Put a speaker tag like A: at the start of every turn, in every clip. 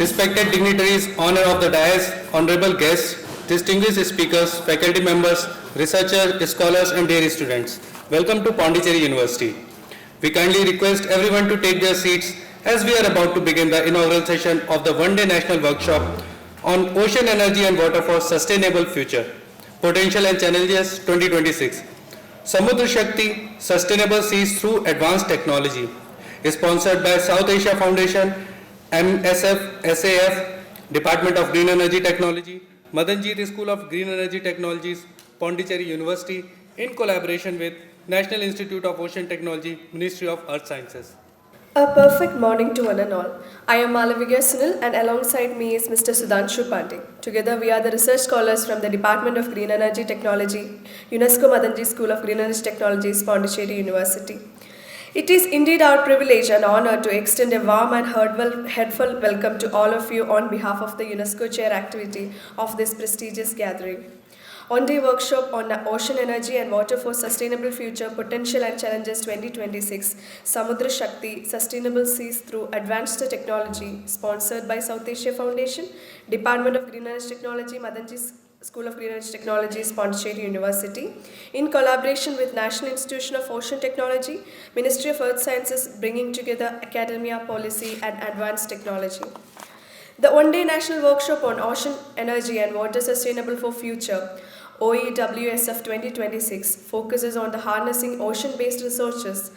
A: respected dignitaries, honor of the dais, honorable guests, distinguished speakers, faculty members, researchers, scholars, and dear students. Welcome to Pondicherry University. We kindly request everyone to take their seats as we are about to begin the inaugural session of the one-day national workshop on Ocean Energy and Water for Sustainable Future, Potential and Challenges 2026. Samudra Shakti, Sustainable Seas Through Advanced Technology, is sponsored by South Asia Foundation, MSF, SAF, Department of Green Energy Technology, Madanjit School of Green Energy Technologies, Pondicherry University, in collaboration with National Institute of Ocean Technology, Ministry of Earth Sciences.
B: A perfect morning to one and all. I am Malavika Sunil and alongside me is Mr. Sudhanshu Pandey. Together we are the research scholars from the Department of Green Energy Technology, UNESCO Madanjit School of Green Energy Technologies, Pondicherry University. It is indeed our privilege and honor to extend a warm and heartfelt welcome to all of you on behalf of the UNESCO Chair activity of this prestigious gathering. On-day workshop on Ocean Energy and Water for Sustainable Future, Potential and Challenges 2026, Samudra Shakti, Sustainable Seas Through Advanced Technology, sponsored by South Asia Foundation, Department of Green Energy Technology, Madanjit School of Green Energy Technologies, Pondicherry University, in collaboration with National Institute of Ocean Technology, Ministry of Earth Sciences, bringing together academia, policy and advanced technology. The one-day national workshop on Ocean Energy and Water Sustainable for Future, OEWSF 2026, focuses on the harnessing ocean-based resources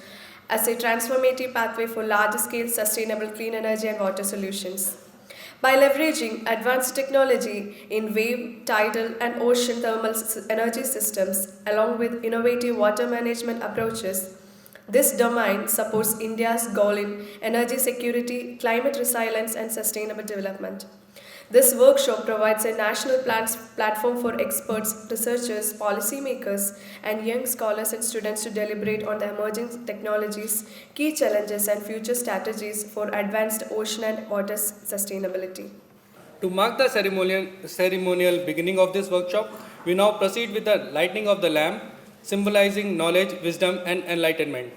B: as a transformative pathway for large-scale sustainable clean energy and water solutions. By leveraging advanced technology in wave, tidal, and ocean thermal energy systems, along with innovative water management approaches, this domain supports India's goal in energy security, climate resilience, and sustainable development. This workshop provides a national platform for experts, researchers, policymakers, and young scholars and students to deliberate on the emerging technologies, key challenges, and future strategies for advanced ocean and water sustainability.
A: To mark the ceremonial beginning of this workshop, we now proceed with the lighting of the lamp, symbolizing knowledge, wisdom, and enlightenment.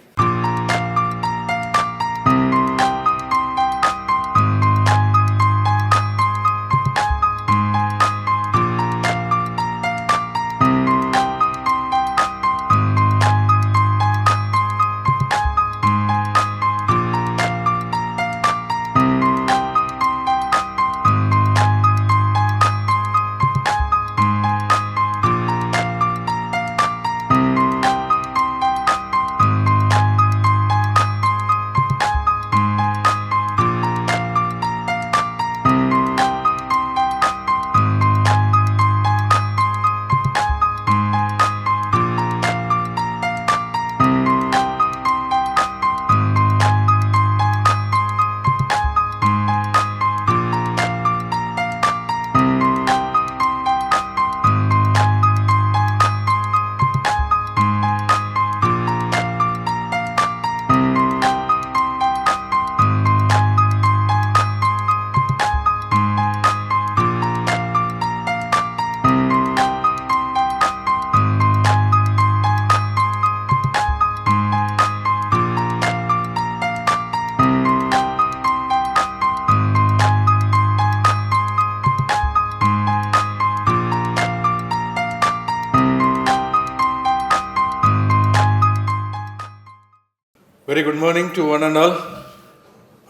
C: Very good morning to one and all,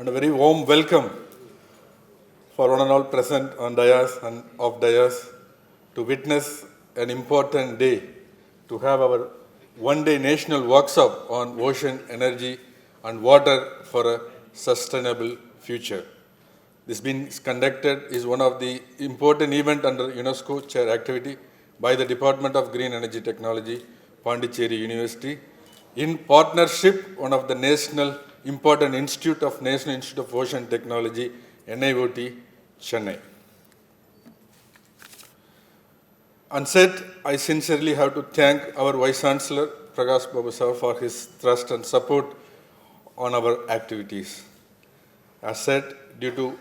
C: and a very warm welcome for one and all present on dais and off dais to witness an important day, to have our one-day national workshop on ocean energy and water for a sustainable future. This being conducted is one of the important event under UNESCO chair activity by the Department of Green Energy Technology, Pondicherry University, in partnership one of the national important institute of National Institute of Ocean Technology, NIOT, Chennai. On set, I sincerely have to thank our Vice Chancellor, Prakash Babu Sir, for his trust and support on our activities. As said, due to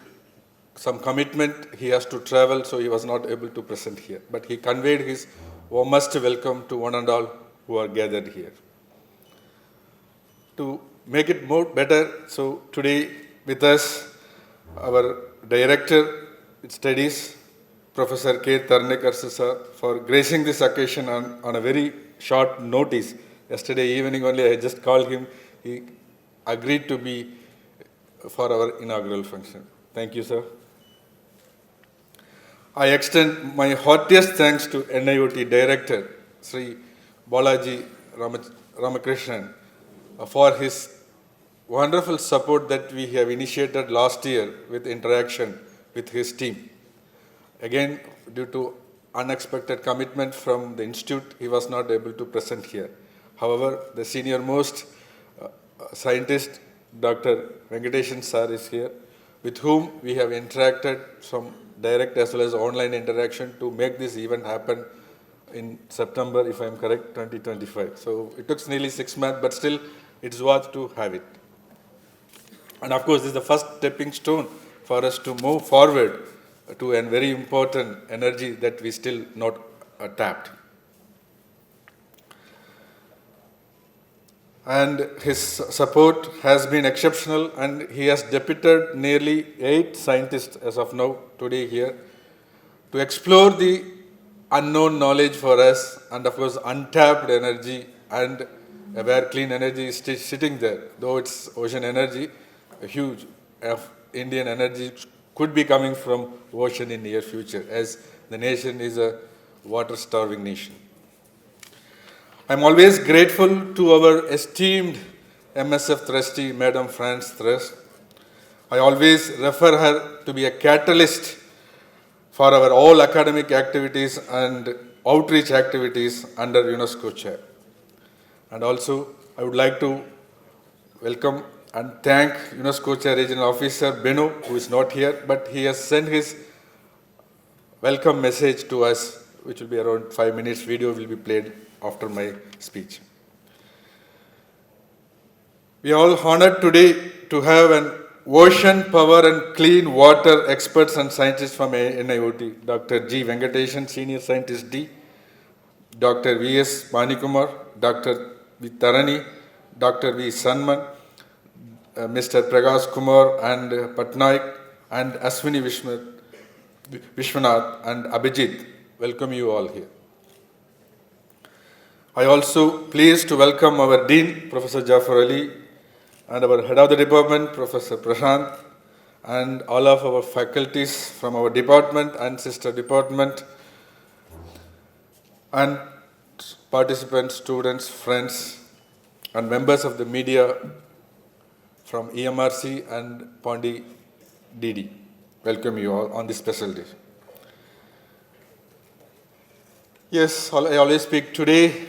C: some commitment, he has to travel, so he was not able to present here. But he conveyed his warmest welcome to one and all who are gathered here. To make it more better, so today with us our Director Studies, Professor K. Tarnekar sir, for gracing this occasion on a very short notice. Yesterday evening only I just called him. He agreed to be for our inaugural function. Thank you, sir. I extend my heartiest thanks to NIOT Director, Sri Balaji Ramakrishnan, for his wonderful support that we have initiated last year with interaction with his team. Again, due to unexpected commitment from the institute, he was not able to present here. However, the senior most scientist, Dr. Venkateshan sir is here, with whom we have interacted from direct as well as online interaction to make this event happen in September, if I am correct, 2025. So it took nearly 6 months, but still it's worth to have it. And of course, this is the first stepping stone for us to move forward to a very important energy that we still not tapped. And his support has been exceptional, and he has deputed nearly 8 scientists as of now, today here, to explore the unknown knowledge for us, and of course untapped energy, and where clean energy is sitting there, though it's ocean energy, a huge of Indian energy could be coming from ocean in near future, as the nation is a water-starving nation. I'm always grateful to our esteemed MSF trustee, Madam France Thrust. I always refer her to be a catalyst for our all academic activities and outreach activities under UNESCO chair. And also, I would like to welcome and thank UNESCO chair regional officer Benu, who is not here, but he has sent his welcome message to us, which will be around 5 minutes. Video will be played after my speech. We are all honored today to have an ocean power and clean water experts and scientists from NIOT, Dr. G. Venkateshan, Senior Scientist D, Dr. V.S. Manikumar, Dr. V. Tarani, Dr. V. Sanman, Mr. Prakash Kumar and Patnaik, and Aswini Vishwanath and Abhijit. Welcome you all here. I also pleased to welcome our Dean, Professor Jafar Ali, and our Head of the Department, Professor Prashant, and all of our faculties from our department and sister department, and participants, students, friends, and members of the media from EMRC and Pondicherry. Welcome you all on this special day. Yes, I always speak today.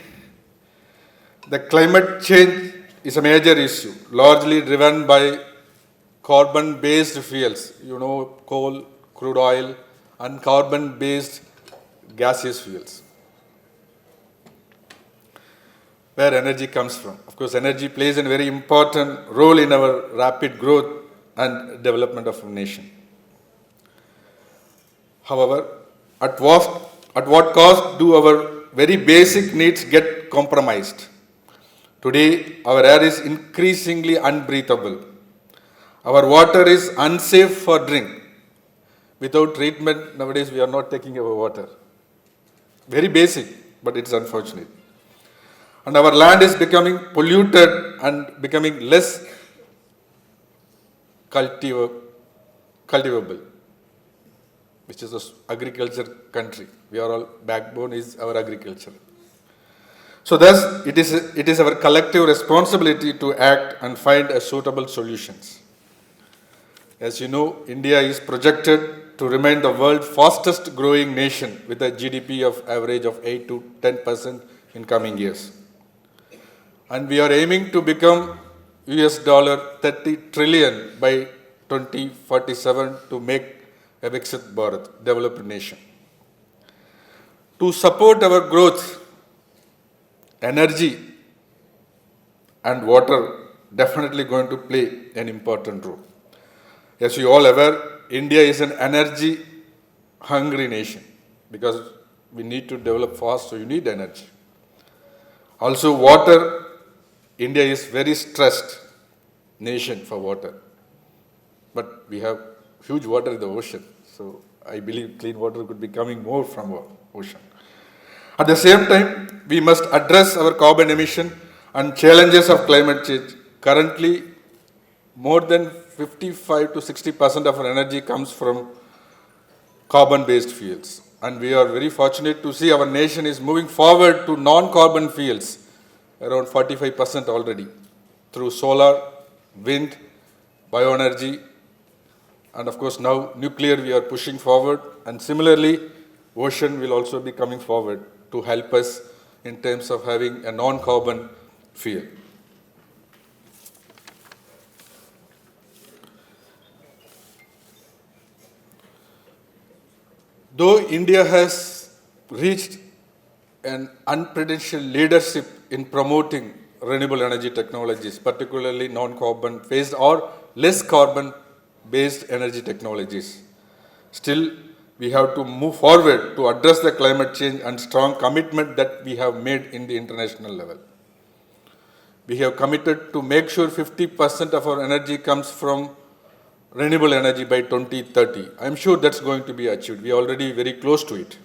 C: The climate change is a major issue, largely driven by carbon-based fuels, coal, crude oil, and carbon-based gaseous fuels, where energy comes from. Of course, energy plays a very important role in our rapid growth and development of a nation. However, at what cost do our very basic needs get compromised? Today, our air is increasingly unbreathable. Our water is unsafe for drink. Without treatment, nowadays we are not taking our water. Very basic, but it's unfortunate. And our land is becoming polluted and becoming less cultivable, which is an agriculture country. We are all, backbone is our agriculture. So thus, it is our collective responsibility to act and find suitable solutions. As you know, India is projected to remain the world's fastest growing nation with a GDP of average of 8 to 10% in coming years. And we are aiming to become $30 trillion by 2047 to make a Viksit Bharat, developed nation. To support our growth, energy and water definitely going to play an important role. As you all aware, India is an energy hungry nation because we need to develop fast, so you need energy. Also water, India is very stressed nation for water, but we have huge water in the ocean. So I believe clean water could be coming more from our ocean. At the same time, we must address our carbon emission and challenges of climate change. Currently, more than 55 to 60% of our energy comes from carbon-based fuels. And we are very fortunate to see our nation is moving forward to non-carbon fuels, around 45% already, through solar, wind, bioenergy, and of course now nuclear we are pushing forward. And similarly, ocean will also be coming forward to help us in terms of having a non-carbon fuel. Though India has reached an unprecedented leadership in promoting renewable energy technologies, particularly non-carbon based or less carbon based energy technologies, still we have to move forward to address the climate change and strong commitment that we have made in the international level. We have committed to make sure 50% of our energy comes from renewable energy by 2030. I'm sure that's going to be achieved. We are already very close to it.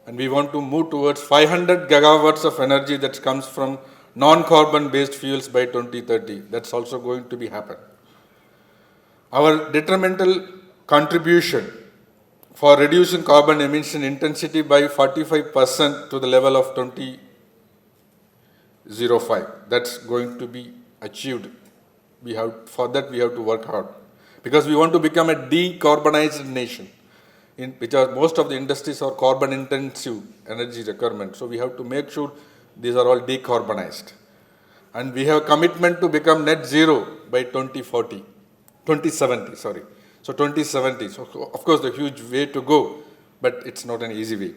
C: And we want to move towards 500 gigawatts of energy that comes from non-carbon based fuels by 2030. That's also going to be happen. Our detrimental contribution for reducing carbon emission intensity by 45% to the level of 2005. That's going to be achieved. For that we have to work hard. Because we want to become a decarbonized nation, because most of the industries are carbon intensive energy requirement. So we have to make sure these are all decarbonized. And we have a commitment to become net zero by 2070. So 2070. So of course the huge way to go, but it's not an easy way.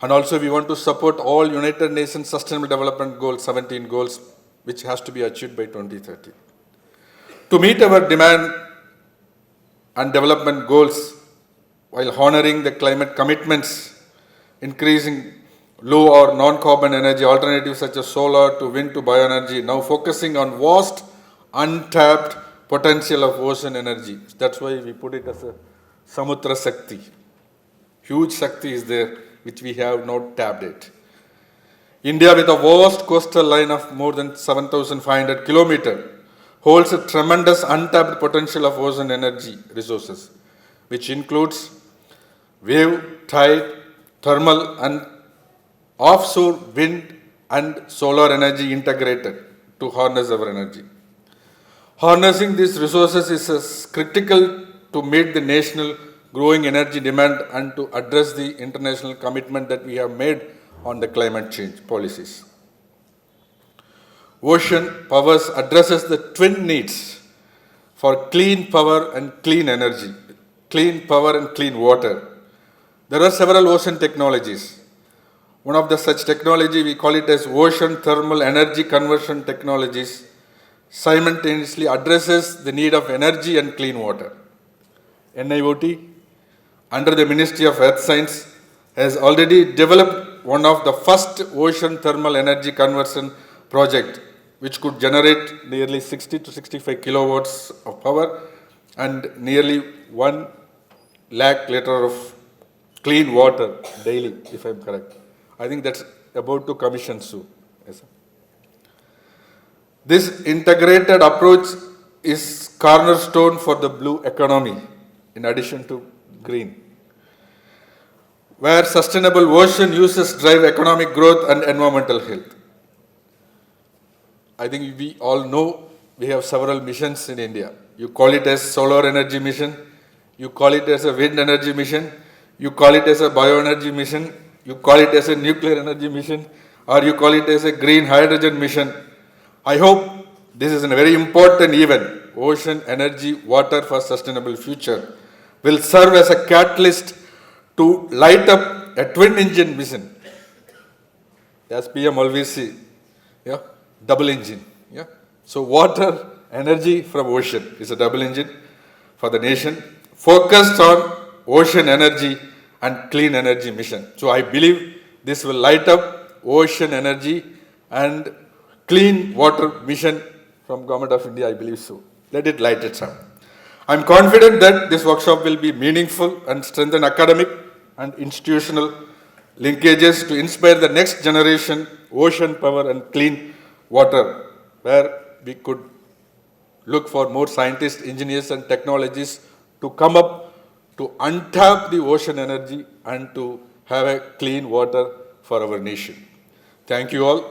C: And also we want to support all United Nations Sustainable Development Goals, 17 goals, which has to be achieved by 2030. To meet our demand and development goals while honoring the climate commitments, increasing low or non-carbon energy alternatives such as solar to wind to bioenergy, now focusing on vast untapped potential of ocean energy. That's why we put it as a Samutra Shakti. Huge Shakti is there, which we have not tapped it. India, with a vast coastal line of more than 7,500 kilometers, holds a tremendous untapped potential of ocean energy resources, which includes wave, tide, thermal and offshore wind and solar energy integrated to harness our energy. Harnessing these resources is critical to meet the national growing energy demand and to address the international commitment that we have made on the climate change policies. Ocean powers addresses the twin needs for clean power and clean energy, clean power and clean water. There are several ocean technologies. One of the such technology, we call it as ocean thermal energy conversion technologies, simultaneously addresses the need of energy and clean water. NIOT, under the Ministry of Earth Science, has already developed one of the first ocean thermal energy conversion project, which could generate nearly 60 to 65 kilowatts of power and nearly 1 lakh liter of clean water daily, if I'm correct. I think that's about to commission soon. Yes, sir. This integrated approach is cornerstone for the blue economy, in addition to green, where sustainable ocean uses drive economic growth and environmental health. I think we all know we have several missions in India. You call it as solar energy mission, you call it as a wind energy mission, you call it as a bioenergy mission, you call it as a nuclear energy mission, or you call it as a green hydrogen mission. I hope this is a very important event. Ocean, energy, water for sustainable future will serve as a catalyst to light up a twin engine mission. As PM always say, yeah, double engine. Yeah. So water, energy from ocean is a double engine for the nation, focused on ocean energy and clean energy mission. So I believe this will light up ocean energy and clean water mission from Government of India, I believe so. Let it light it up. I'm confident that this workshop will be meaningful and strengthen academic and institutional linkages to inspire the next generation ocean power and clean water, where we could look for more scientists, engineers and technologists to come up to untap the ocean energy and to have a clean water for our nation. Thank you all.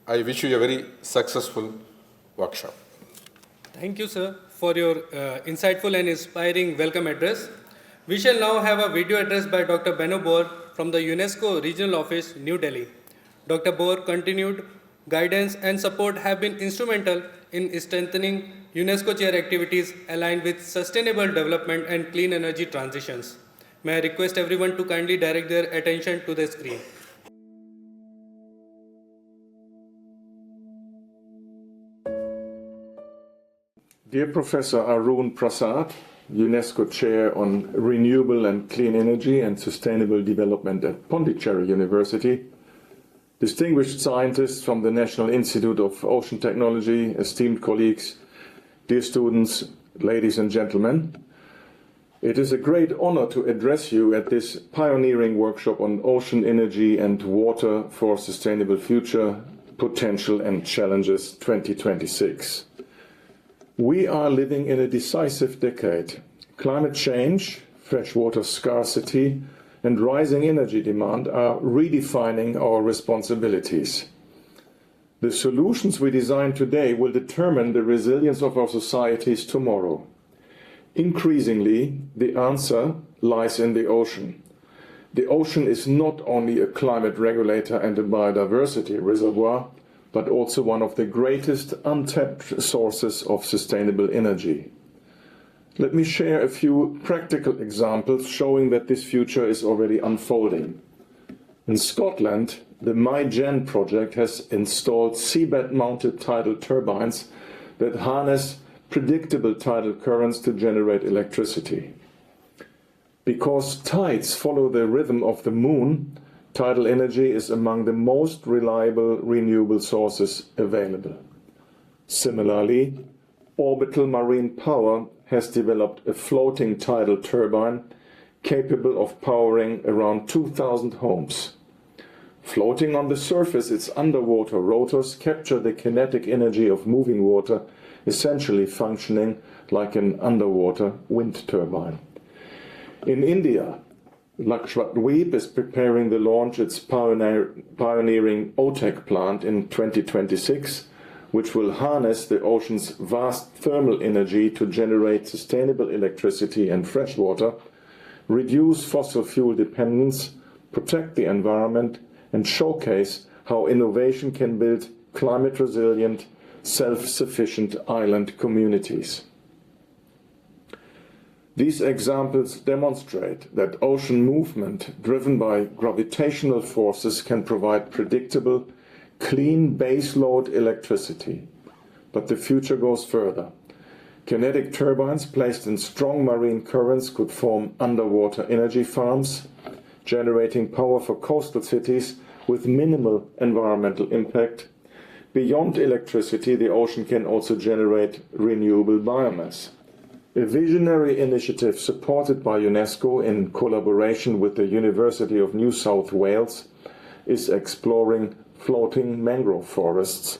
C: I wish you a very successful workshop.
A: Thank you, sir, for your insightful and inspiring welcome address. We shall now have a video address by Dr. Beno Boer from the UNESCO Regional Office, New Delhi. Dr. Boer continued guidance and support have been instrumental in strengthening UNESCO chair activities aligned with sustainable development and clean energy transitions. May I request everyone to kindly direct their attention to the screen.
D: Dear Professor Arun Prasad, UNESCO Chair on Renewable and Clean Energy and Sustainable Development at Pondicherry University, distinguished scientists from the National Institute of Ocean Technology, esteemed colleagues, dear students, ladies and gentlemen, it is a great honor to address you at this pioneering workshop on ocean energy and water for sustainable future, potential and challenges 2026. We are living in a decisive decade. Climate change, freshwater scarcity, and rising energy demand are redefining our responsibilities. The solutions we design today will determine the resilience of our societies tomorrow. Increasingly, the answer lies in the ocean. The ocean is not only a climate regulator and a biodiversity reservoir, but also one of the greatest untapped sources of sustainable energy. Let me share a few practical examples showing that this future is already unfolding. In Scotland, the MyGen project has installed seabed-mounted tidal turbines that harness predictable tidal currents to generate electricity. Because tides follow the rhythm of the moon, tidal energy is among the most reliable renewable sources available. Similarly, Orbital Marine Power has developed a floating tidal turbine capable of powering around 2,000 homes. Floating on the surface, its underwater rotors capture the kinetic energy of moving water, essentially functioning like an underwater wind turbine. In India, Lakshadweep is preparing to launch its pioneering OTEC plant in 2026, which will harness the ocean's vast thermal energy to generate sustainable electricity and fresh water, reduce fossil fuel dependence, protect the environment, and showcase how innovation can build climate-resilient, self-sufficient island communities. These examples demonstrate that ocean movement driven by gravitational forces can provide predictable, clean baseload electricity. But the future goes further. Kinetic turbines placed in strong marine currents could form underwater energy farms, generating power for coastal cities with minimal environmental impact. Beyond electricity, the ocean can also generate renewable biomass. A visionary initiative supported by UNESCO in collaboration with the University of New South Wales is exploring floating mangrove forests.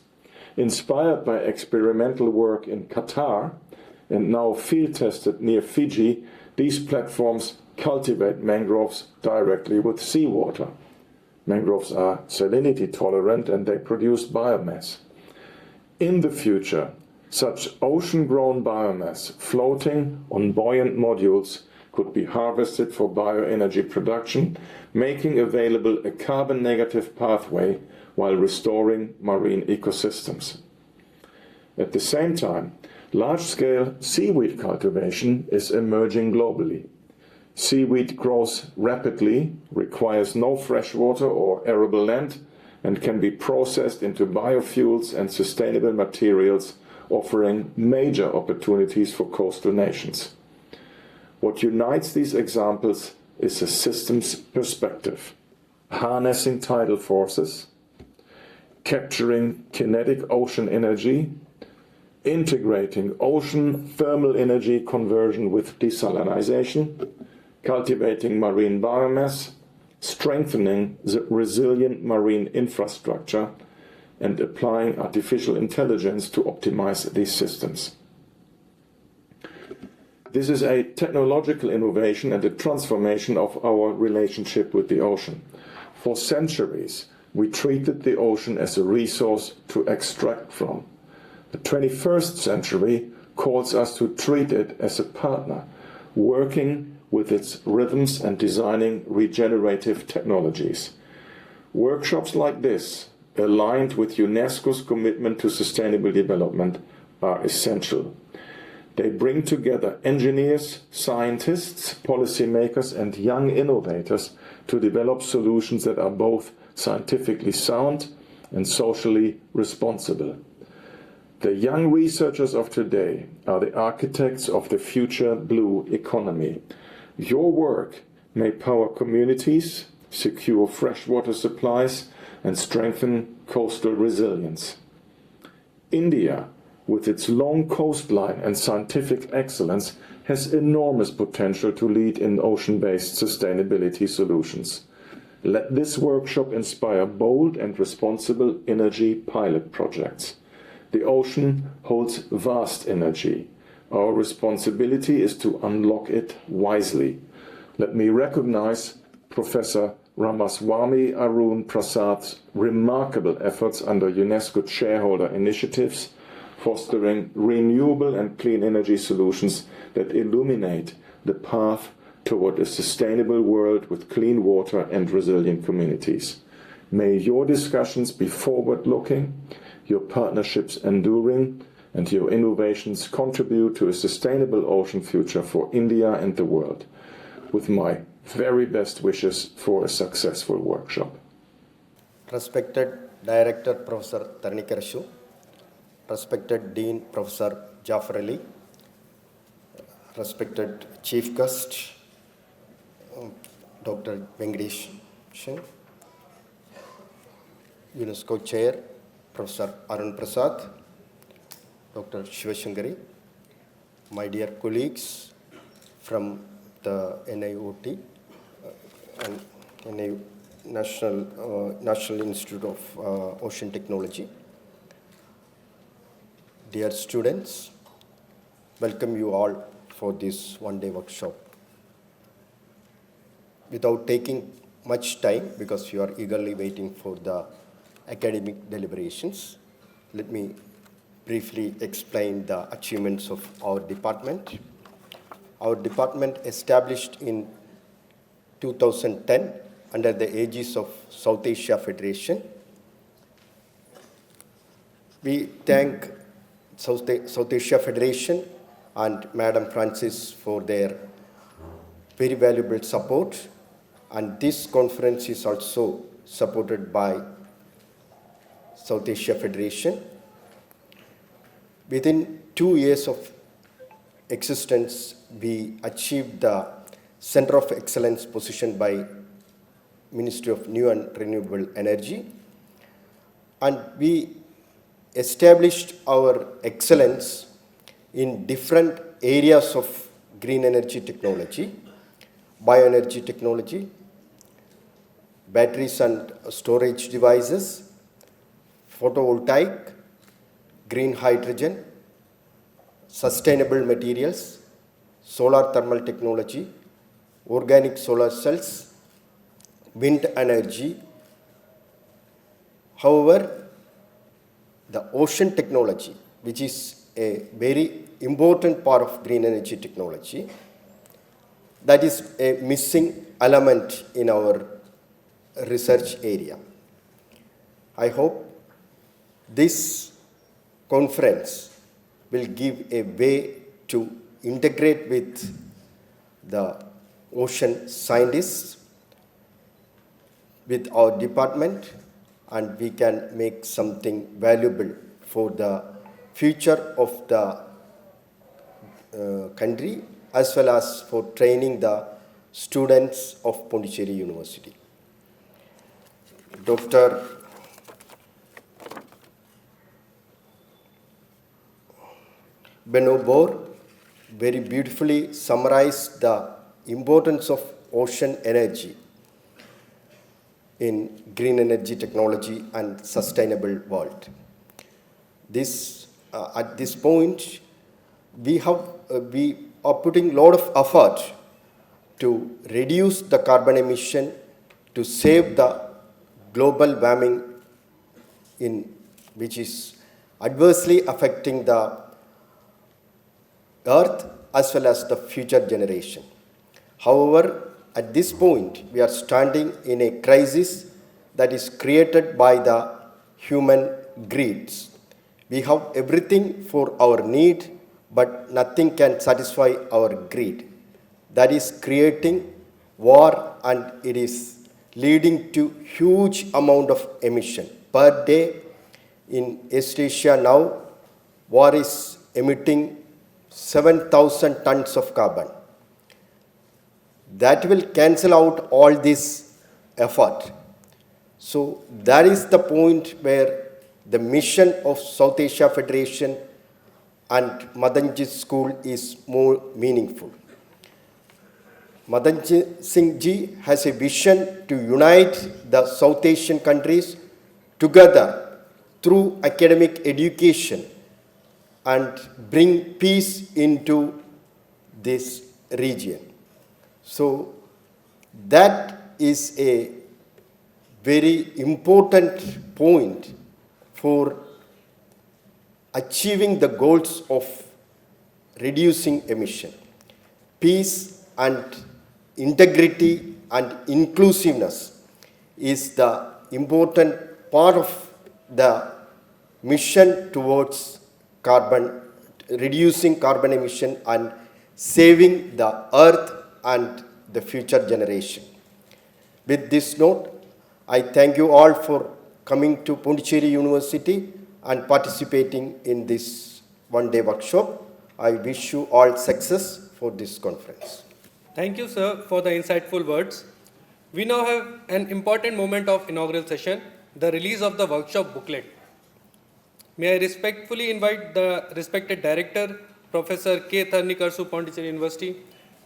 D: Inspired by experimental work in Qatar and now field-tested near Fiji, these platforms cultivate mangroves directly with seawater. Mangroves are salinity tolerant and they produce biomass. In the future, such ocean-grown biomass floating on buoyant modules could be harvested for bioenergy production, making available a carbon-negative pathway while restoring marine ecosystems. At the same time, large-scale seaweed cultivation is emerging globally. Seaweed grows rapidly, requires no fresh water or arable land, and can be processed into biofuels and sustainable materials, offering major opportunities for coastal nations. What unites these examples is a systems perspective, harnessing tidal forces, capturing kinetic ocean energy, integrating ocean thermal energy conversion with desalination, cultivating marine biomass, strengthening the resilient marine infrastructure, and applying artificial intelligence to optimize these systems. This is a technological innovation and a transformation of our relationship with the ocean. For centuries, we treated the ocean as a resource to extract from. The 21st century calls us to treat it as a partner, working with its rhythms and designing regenerative technologies. Workshops like this, aligned with UNESCO's commitment to sustainable development, are essential. They bring together engineers, scientists, policymakers, and young innovators to develop solutions that are both scientifically sound and socially responsible. The young researchers of today are the architects of the future blue economy. Your work may power communities, secure freshwater supplies, and strengthen coastal resilience. India, with its long coastline and scientific excellence, has enormous potential to lead in ocean-based sustainability solutions. Let this workshop inspire bold and responsible energy pilot projects. The ocean holds vast energy. Our responsibility is to unlock it wisely. Let me recognize Professor Ramaswamy Arun Prasad's remarkable efforts under UNESCO shareholder initiatives, fostering renewable and clean energy solutions that illuminate the path toward a sustainable world with clean water and resilient communities. May your discussions be forward-looking, your partnerships enduring, and your innovations contribute to a sustainable ocean future for India and the world. With my very best wishes for a successful workshop.
E: Respected Director Professor Tarnikarshu, respected Dean Professor Jafar Ali, respected Chief Guest Dr. Venkatesh, UNESCO Chair Professor Arun Prasad, Dr. Shivashankari, my dear colleagues from the NIOT and National Institute of Ocean Technology. Dear students, welcome you all for this one-day workshop. Without taking much time, because you are eagerly waiting for the academic deliberations, let me briefly explain the achievements of our department. Our department, established in 2010 under the aegis of South Asia Federation. We thank South Asia Federation and Madam Francis for their very valuable support, and this conference is also supported by South Asia Federation. Within 2 years of existence, we achieved the Center of Excellence position by Ministry of New and Renewable Energy, and we established our excellence in different areas of green energy technology, bioenergy technology, batteries and storage devices, photovoltaic, green hydrogen, sustainable materials, solar thermal technology, organic solar cells, wind energy. However, the ocean technology, which is a very important part of green energy technology, that is a missing element in our research area. I hope this conference will give a way to integrate with the ocean scientists, with our department, and we can make something valuable for the future of the country, as well as for training the students of Pondicherry University. Benobor very beautifully summarized the importance of ocean energy in green energy technology and sustainable world. At this point, we are putting a lot of effort to reduce the carbon emission, to save the global warming which is adversely affecting the earth as well as the future generation. However, at this point, we are standing in a crisis that is created by the human greeds. We have everything for our need, but nothing can satisfy our greed. That is creating war, and it is leading to huge amount of emission. Per day in East Asia now, war is emitting 7,000 tons of carbon. That will cancel out all this effort. So that is the point where the mission of South Asia Federation and Madanji School is more meaningful. Madanji Singh Ji has a vision to unite the South Asian countries together through academic education and bring peace into this region. So that is a very important point for achieving the goals of reducing emission. Peace and integrity and inclusiveness is the important part of the mission towards reducing carbon emission and saving the earth and the future generation. With this note, I thank you all for coming to Pondicherry University and participating in this one-day workshop. I wish you all success for this conference.
A: Thank you, sir, for the insightful words. We now have an important moment of inaugural session, the release of the workshop booklet. May I respectfully invite the respected director, Professor K. Tharnikarsu, Pondicherry University,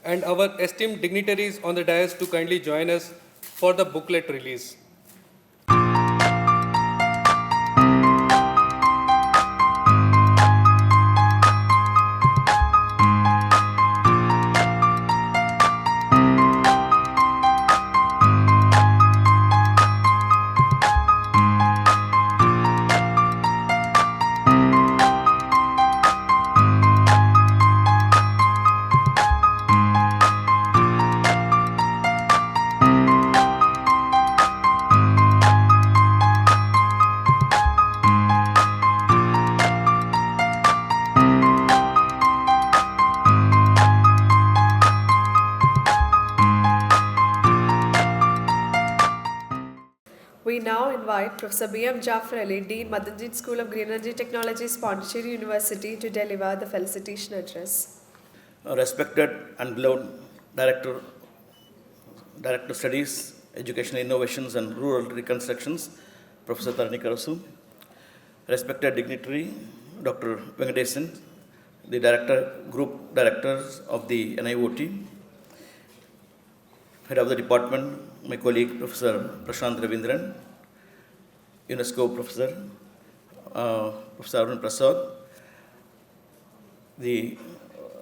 A: and our esteemed dignitaries on the dais to kindly join us for the booklet release.
B: We now invite Professor B.M. Jafar Ali, Dean, Madanji School of Green Energy Technologies, Pondicherry University, to deliver the felicitation address.
F: Respected and beloved Director of Studies, Educational Innovations and Rural Reconstructions, Professor Tharnikarsu. Respected dignitary, Dr. Venkatesan, the Group Directors of the NIOT, Head of the Department, my colleague Professor Prashant Ravindran, UNESCO Professor, Professor Arun Prasad, the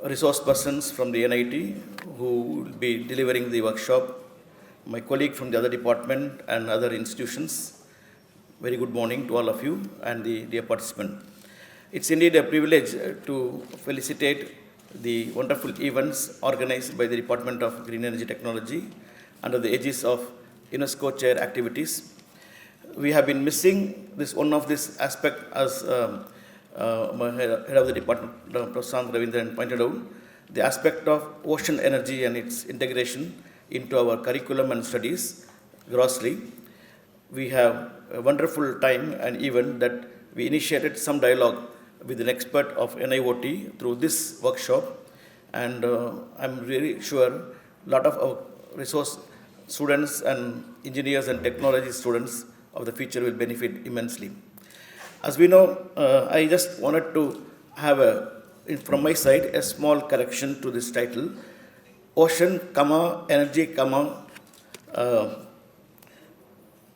F: resource persons from the NIT who will be delivering the workshop, my colleague from the other department and other institutions. Very good morning to all of you and the dear participant. It's indeed a privilege to felicitate the wonderful events organized by the Department of Green Energy Technology under the aegis of UNESCO chair activities. We have been missing one of this aspect, as my head of the department, Dr. Prashant Ravindran, pointed out, the aspect of ocean energy and its integration into our curriculum and studies grossly. We have a wonderful time and event that we initiated some dialogue with an expert of NIOT through this workshop, and I'm really sure a lot of our resource students and engineers and technology students of the future will benefit immensely. As we know, I just wanted to have a from my side, a small correction to this title. Ocean, energy,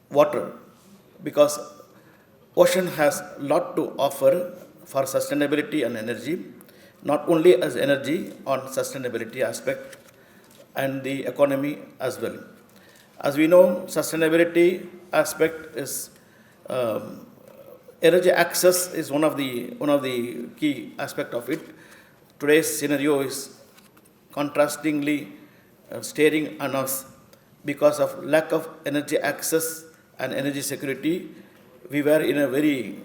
F: water. Because ocean has a lot to offer for sustainability and energy, not only as energy on sustainability aspect and the economy as well. As we know, sustainability aspect is energy access is one of the key aspect of it. Today's scenario is contrastingly staring on us because of lack of energy access and energy security. We were in a very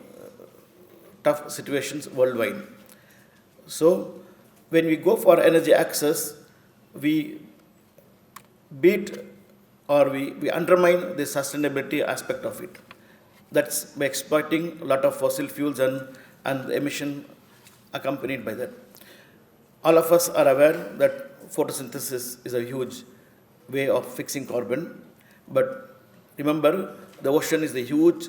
F: tough situations worldwide. So when we go for energy access, we beat or we undermine the sustainability aspect of it. That's by exploiting a lot of fossil fuels and the emission accompanied by that. All of us are aware that photosynthesis is a huge way of fixing carbon, but remember the ocean is the huge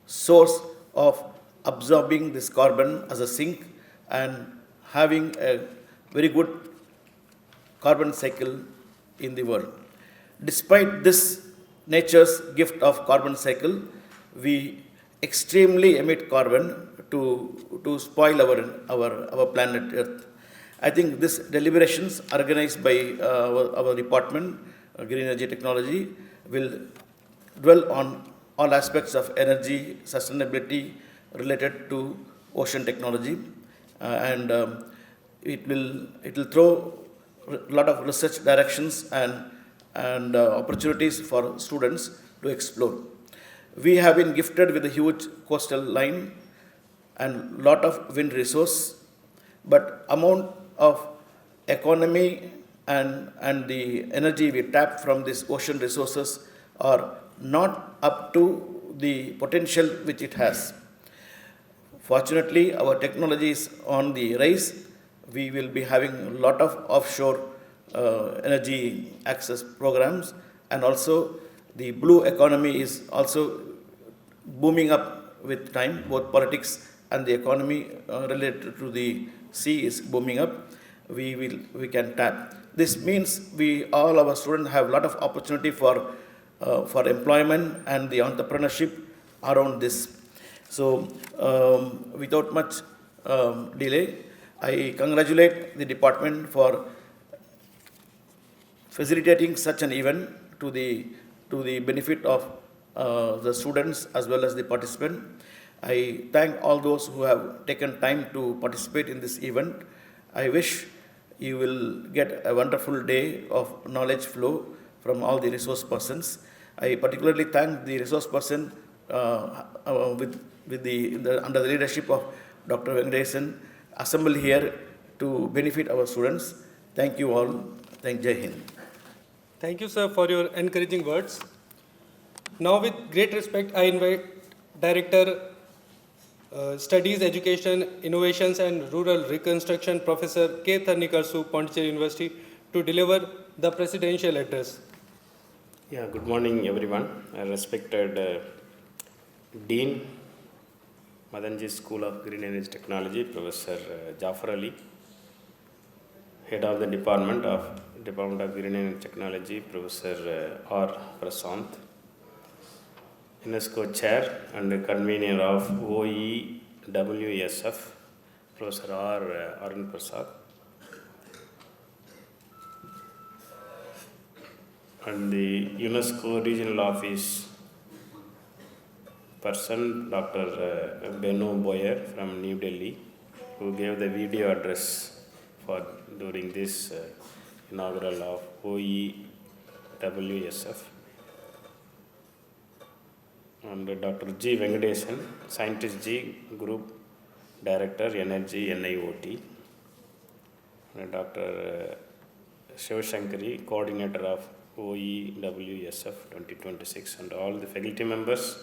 F: source of absorbing this carbon as a sink and having a very good carbon cycle in the world. Despite this nature's gift of carbon cycle, we extremely emit carbon to spoil our planet Earth. I think this deliberations organized by our department, Green Energy Technology, will dwell on all aspects of energy sustainability related to ocean technology, and it will throw a lot of research directions and opportunities for students to explore. We have been gifted with a huge coastal line and lot of wind resource, but amount of economy and the energy we tap from these ocean resources are not up to the potential which it has. Fortunately, our technology is on the rise. We will be having a lot of offshore energy access programs, and also the blue economy is also booming up with time. Both politics and the economy related to the sea is booming up. We can tap. This means all our students have a lot of opportunity for employment and the entrepreneurship around this. So without much delay, I congratulate the department for facilitating such an event to the benefit of the students as well as the participant. I thank all those who have taken time to participate in this event. I wish you will get a wonderful day of knowledge flow from all the resource persons. I particularly thank the resource person under the leadership of Dr. Venkatesan, assembled here to benefit our students. Thank you all. Thank Jai Hind.
A: Thank you, sir, for your encouraging words. Now, with great respect, I invite Director Studies, Education, Innovations and Rural Reconstruction, Professor K. Tharnikarsu, Pondicherry University, to deliver the presidential address.
G: Yeah, good morning, everyone. Respected Dean, Madanji School of Green Energy Technology, Professor Jafar Ali, Head of the Department of Green Energy Technology, Professor R. Prasant, UNESCO Chair and Convener of OEWSF, Professor R. Arun Prasad, and the UNESCO Regional Office person, Dr. Benu Boyer from New Delhi, who gave the video address during this inaugural of OEWSF, and Dr. G. Venkatesan, Scientist G, Group Director, Energy, NIOT, and Dr. Shivashankari, Coordinator of OEWSF 2026, and all the faculty members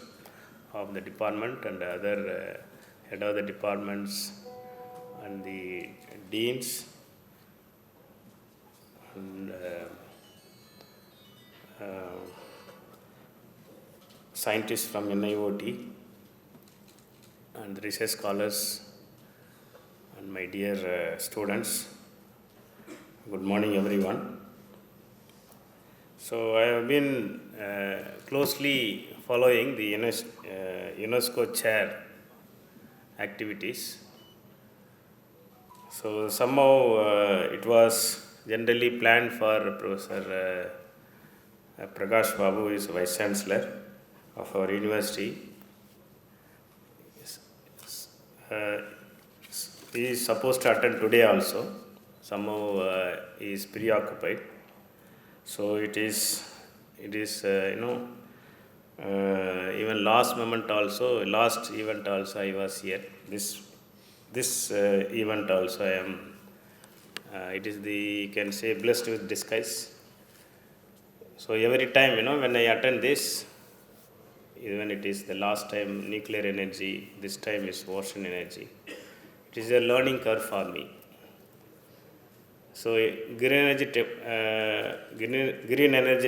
G: of the department and other head of the departments and the deans and scientists from NIOT and research scholars and my dear students. Good morning, everyone. So I have been closely following the UNESCO chair activities. So somehow it was generally planned for Professor Prakash Babu, who is Vice Chancellor of our university. He is supposed to attend today also. Somehow he is preoccupied. So it is even last event also I was here. This event also I am. It is you can say blessed with disguise. So every time when I attend this, even it is the last time nuclear energy, this time is ocean energy. It is a learning curve for me. So green energy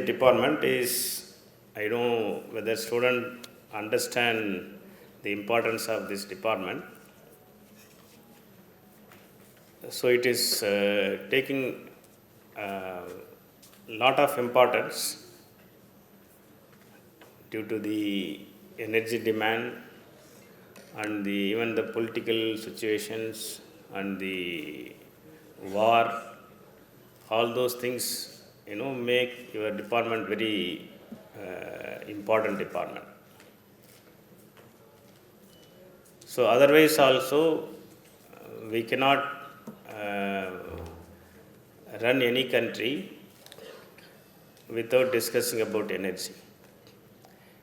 G: department is, I don't know whether students understand the importance of this department. So it is taking lot of importance due to the energy demand and even the political situations and the war. All those things make your department very important department. So otherwise also we cannot run any country without discussing about energy.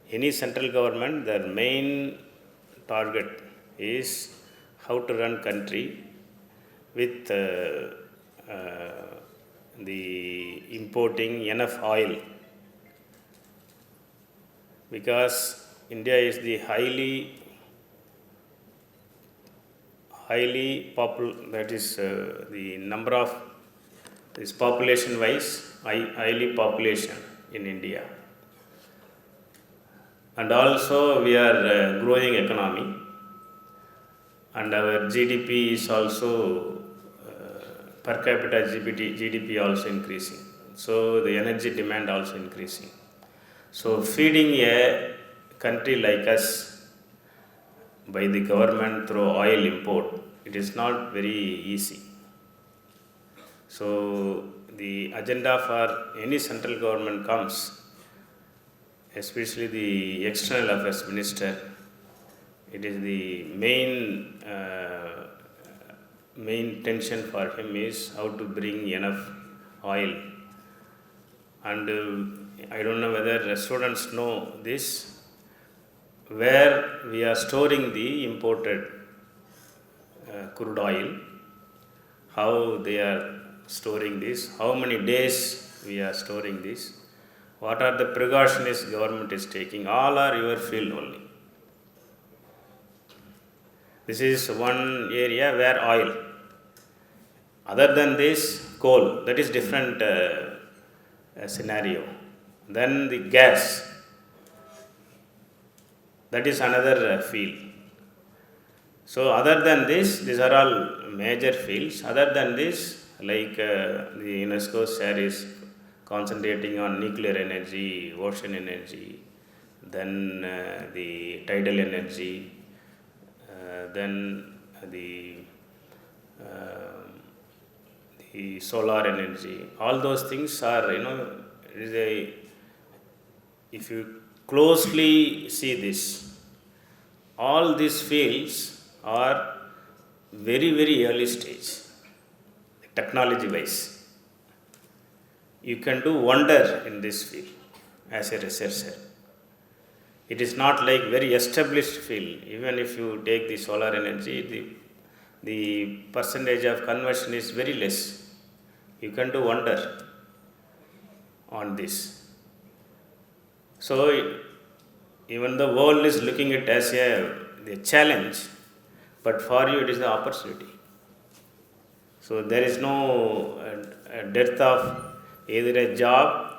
G: Any central government, their main target is how to run country with the importing enough oil, because India is the highly that is the number of this population wise highly population in India, and also we are growing economy, and our GDP is also per capita GDP also increasing. So the energy demand also increasing. So feeding a country like us by the government through oil import, it is not very easy. So the agenda for any central government comes, especially the external affairs minister, it is the main tension for him is how to bring enough oil. And I don't know whether students know this, where we are storing the imported crude oil, how they are storing this, how many days we are storing this, what are the precautions government is taking, all are your field only. This is one area where oil. Other than this, coal, that is different scenario. Then the gas, that is another field. So other than this, these are all major fields. Other than this, like the UNESCO share is concentrating on nuclear energy, ocean energy, then the tidal energy, then the solar energy. All those things are, if you closely see this, all these fields are very, very early stage, technology wise. You can do wonder in this field as a researcher. It is not like very established field. Even if you take the solar energy, the percentage of conversion is very less. You can do wonder on this. So even the world is looking at it as a challenge, but for you it is the opportunity. So there is no dearth of either a job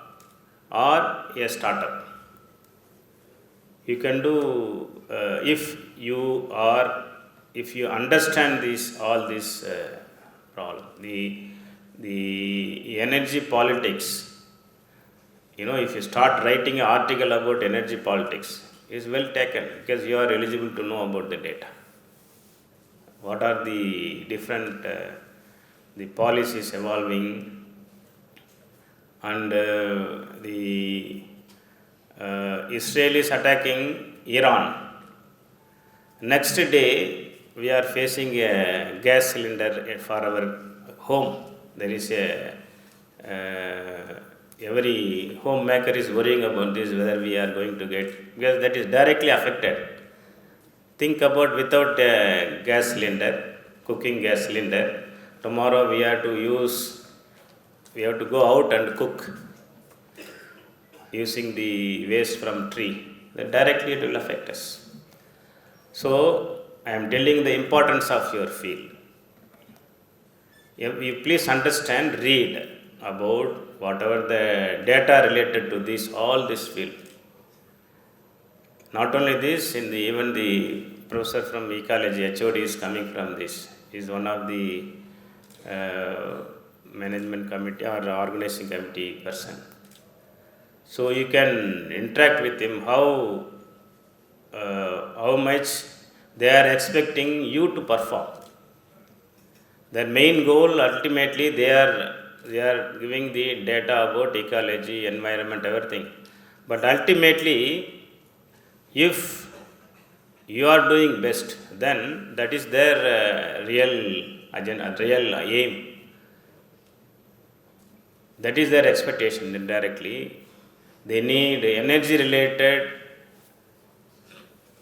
G: or a startup. You can do if you are if you understand all this problem, the energy politics, if you start writing an article about energy politics, is well taken because you are eligible to know about the data. What are the different the policies evolving, and the Israel is attacking Iran. Next day, we are facing a gas cylinder for our home. There is every homemaker is worrying about this, whether we are going to get, because that is directly affected. Think about without a gas cylinder, cooking gas cylinder, tomorrow we have to go out and cook using the waste from tree. Then directly it will affect us. So, I am telling the importance of your field. You please understand, read about whatever the data related to this, all this field. Not only this, even the professor from ecology, HOD is coming from this. He is one of the management committee or organizing committee person. So you can interact with him how much they are expecting you to perform. Their main goal, ultimately, they are giving the data about ecology, environment, everything. But ultimately, if you are doing best, then that is their real agenda, real aim. That is their expectation indirectly. They need energy related,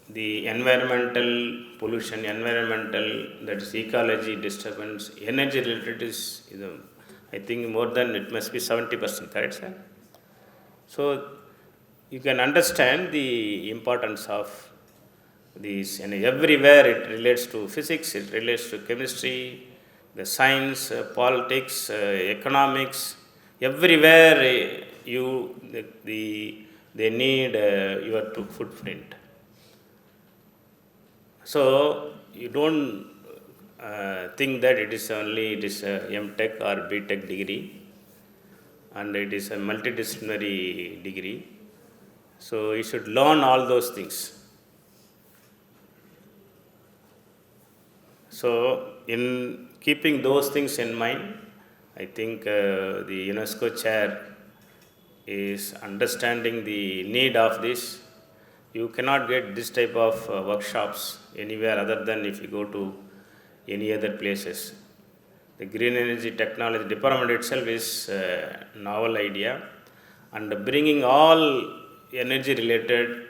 G: the environmental pollution, that is ecology disturbance, energy related is I think more than, it must be 70%, correct, sir? So, you can understand the importance of these, and everywhere it relates to physics, it relates to chemistry, the science, politics, economics, everywhere they need your footprint. So, you don't think that it is a M.Tech or B.Tech degree, and it is a multidisciplinary degree. So, you should learn all those things. So, in keeping those things in mind, I think the UNESCO chair is understanding the need of this. You cannot get this type of workshops anywhere other than if you go to any other places. The green energy technology department itself is a novel idea, and bringing all energy related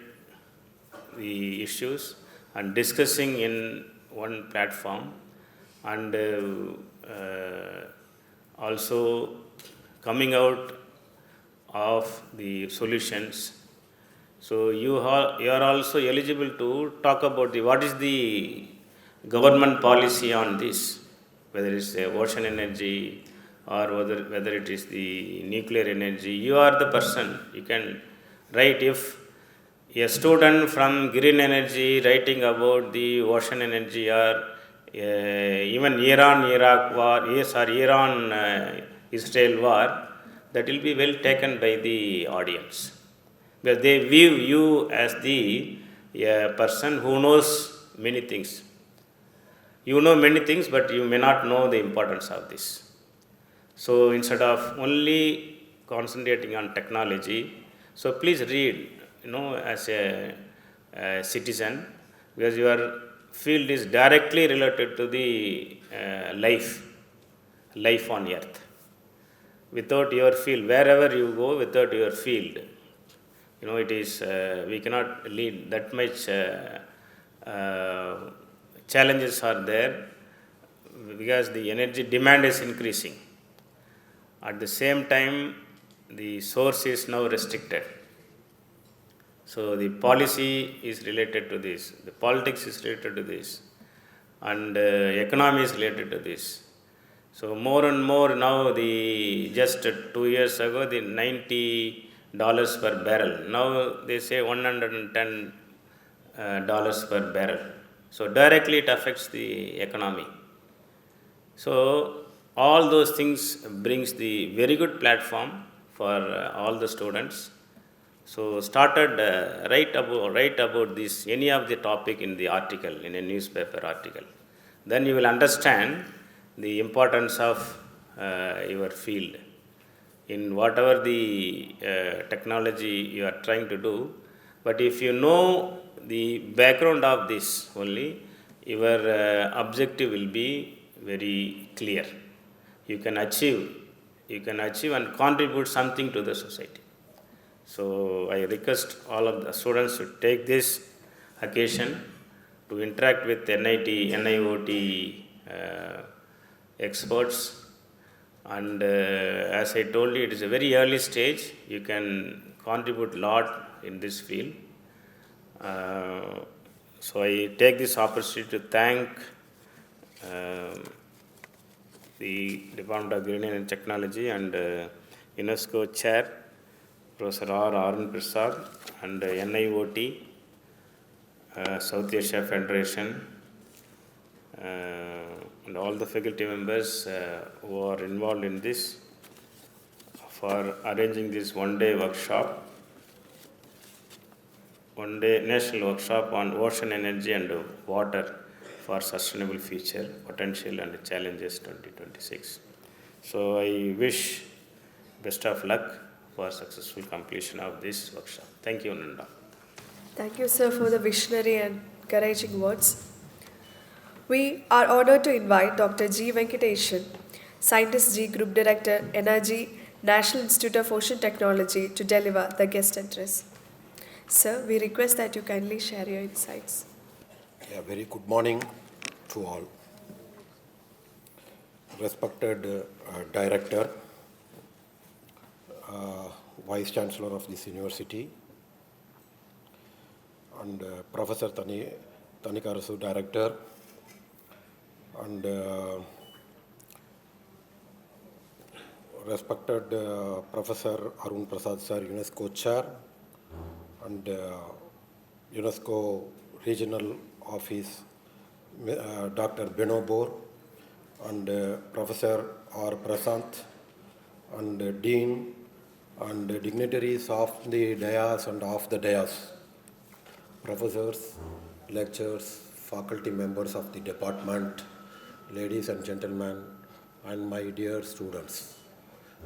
G: the issues and discussing in one platform, and also coming out of the solutions. So you are also eligible to talk about what is the government policy on this, whether it's ocean energy or whether it is the nuclear energy. You are the person. You can write. If a student from green energy writing about the ocean energy, or even Iran-Iraq war, Iran-Israel war, that will be well taken by the audience. Because they view you as the person who knows many things. You know many things, but you may not know the importance of this. So instead of only concentrating on technology, so please read, as a citizen, because your field is directly related to the life on earth. Without your field, wherever you go, without your field, it is, we cannot lead. That much challenges are there, because the energy demand is increasing. At the same time, the source is now restricted. So the policy is related to this, the politics is related to this, and economy is related to this. So more and more now, just 2 years ago, the $90 per barrel. Now they say $110 per barrel. So directly it affects the economy. So all those things brings the very good platform for all the students. So started write about this any of the topic in the article, in a newspaper article. Then you will understand the importance of your field in whatever the technology you are trying to do. But if you know the background of this only, your objective will be very clear. You can achieve and contribute something to the society. So I request all of the students to take this occasion to interact with NIT, NIOT experts. And as I told you, it is a very early stage. You can contribute a lot in this field. So I take this opportunity to thank the Department of Green Energy Technology and UNESCO Chair, Professor R. Arun Prasad, and NIOT, South Asia Federation, and all the faculty members who are involved in this for arranging this one-day workshop, one-day national workshop on ocean energy and water for sustainable future, potential and challenges 2026. So I wish best of luck for successful completion of this workshop. Thank you, Nanda.
B: Thank you, sir, for the visionary and encouraging words. We are honored to invite Dr. G. Venkateshan, Scientist G, Group Director, Energy, National Institute of Ocean Technology, to deliver the guest address. Sir, we request that you kindly share your insights.
E: Yeah, very good morning to all. Respected Director, Vice Chancellor of this university, and Professor Tanikarasu, Director, and respected Professor Arun Prasad Sir, UNESCO Chair, and UNESCO Regional Office, Dr. Benobor, and Professor R. Prasant, and Dean, and dignitaries of the dais and off the dais, professors, lecturers, faculty members of the department, ladies and gentlemen, and my dear students.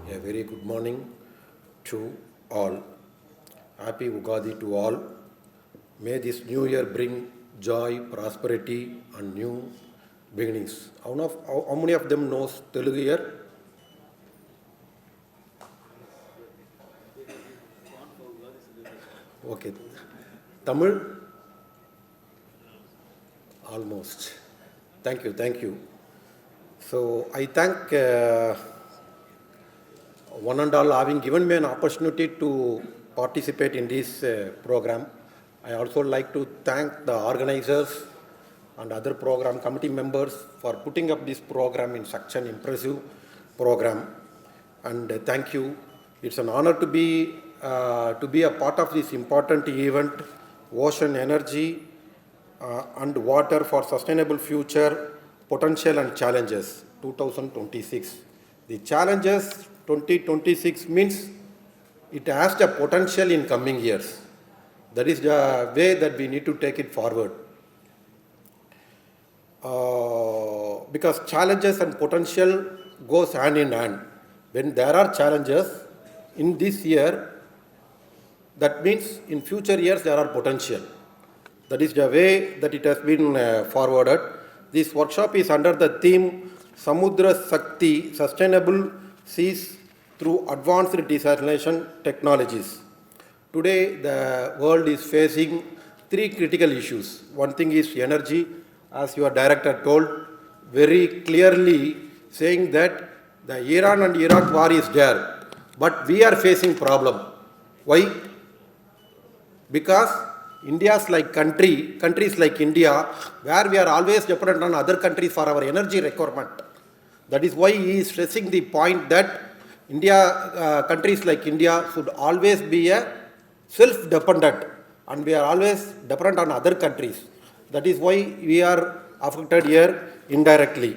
E: A very good morning to all. Happy Ugadi to all. May this new year bring joy, prosperity, and new beginnings. How many of them knows Telugu here? Okay. Tamil? Almost. Thank you. So I thank one and all having given me an opportunity to participate in this program. I also like to thank the organizers and other program committee members for putting up this program in such an impressive program. And thank you. It's an honor to be a part of this important event, Ocean Energy and Water for Sustainable Future, Potential and Challenges, 2026. The challenges 2026 means it has the potential in coming years. That is the way that we need to take it forward. Because challenges and potential goes hand in hand. When there are challenges in this year, that means in future years there are potential. That is the way that it has been forwarded. This workshop is under the theme Samudra Sakti, Sustainable Seas through Advanced Desalination Technologies. Today the world is facing three critical issues. One thing is energy, as your director told very clearly, saying that the Iran and Iraq war is there, but we are facing problem. Why? Because countries like India, where we are always dependent on other countries for our energy requirement. That is why he is stressing the point that countries like India should always be a self-dependent, and we are always dependent on other countries.
H: That is why we are affected here indirectly.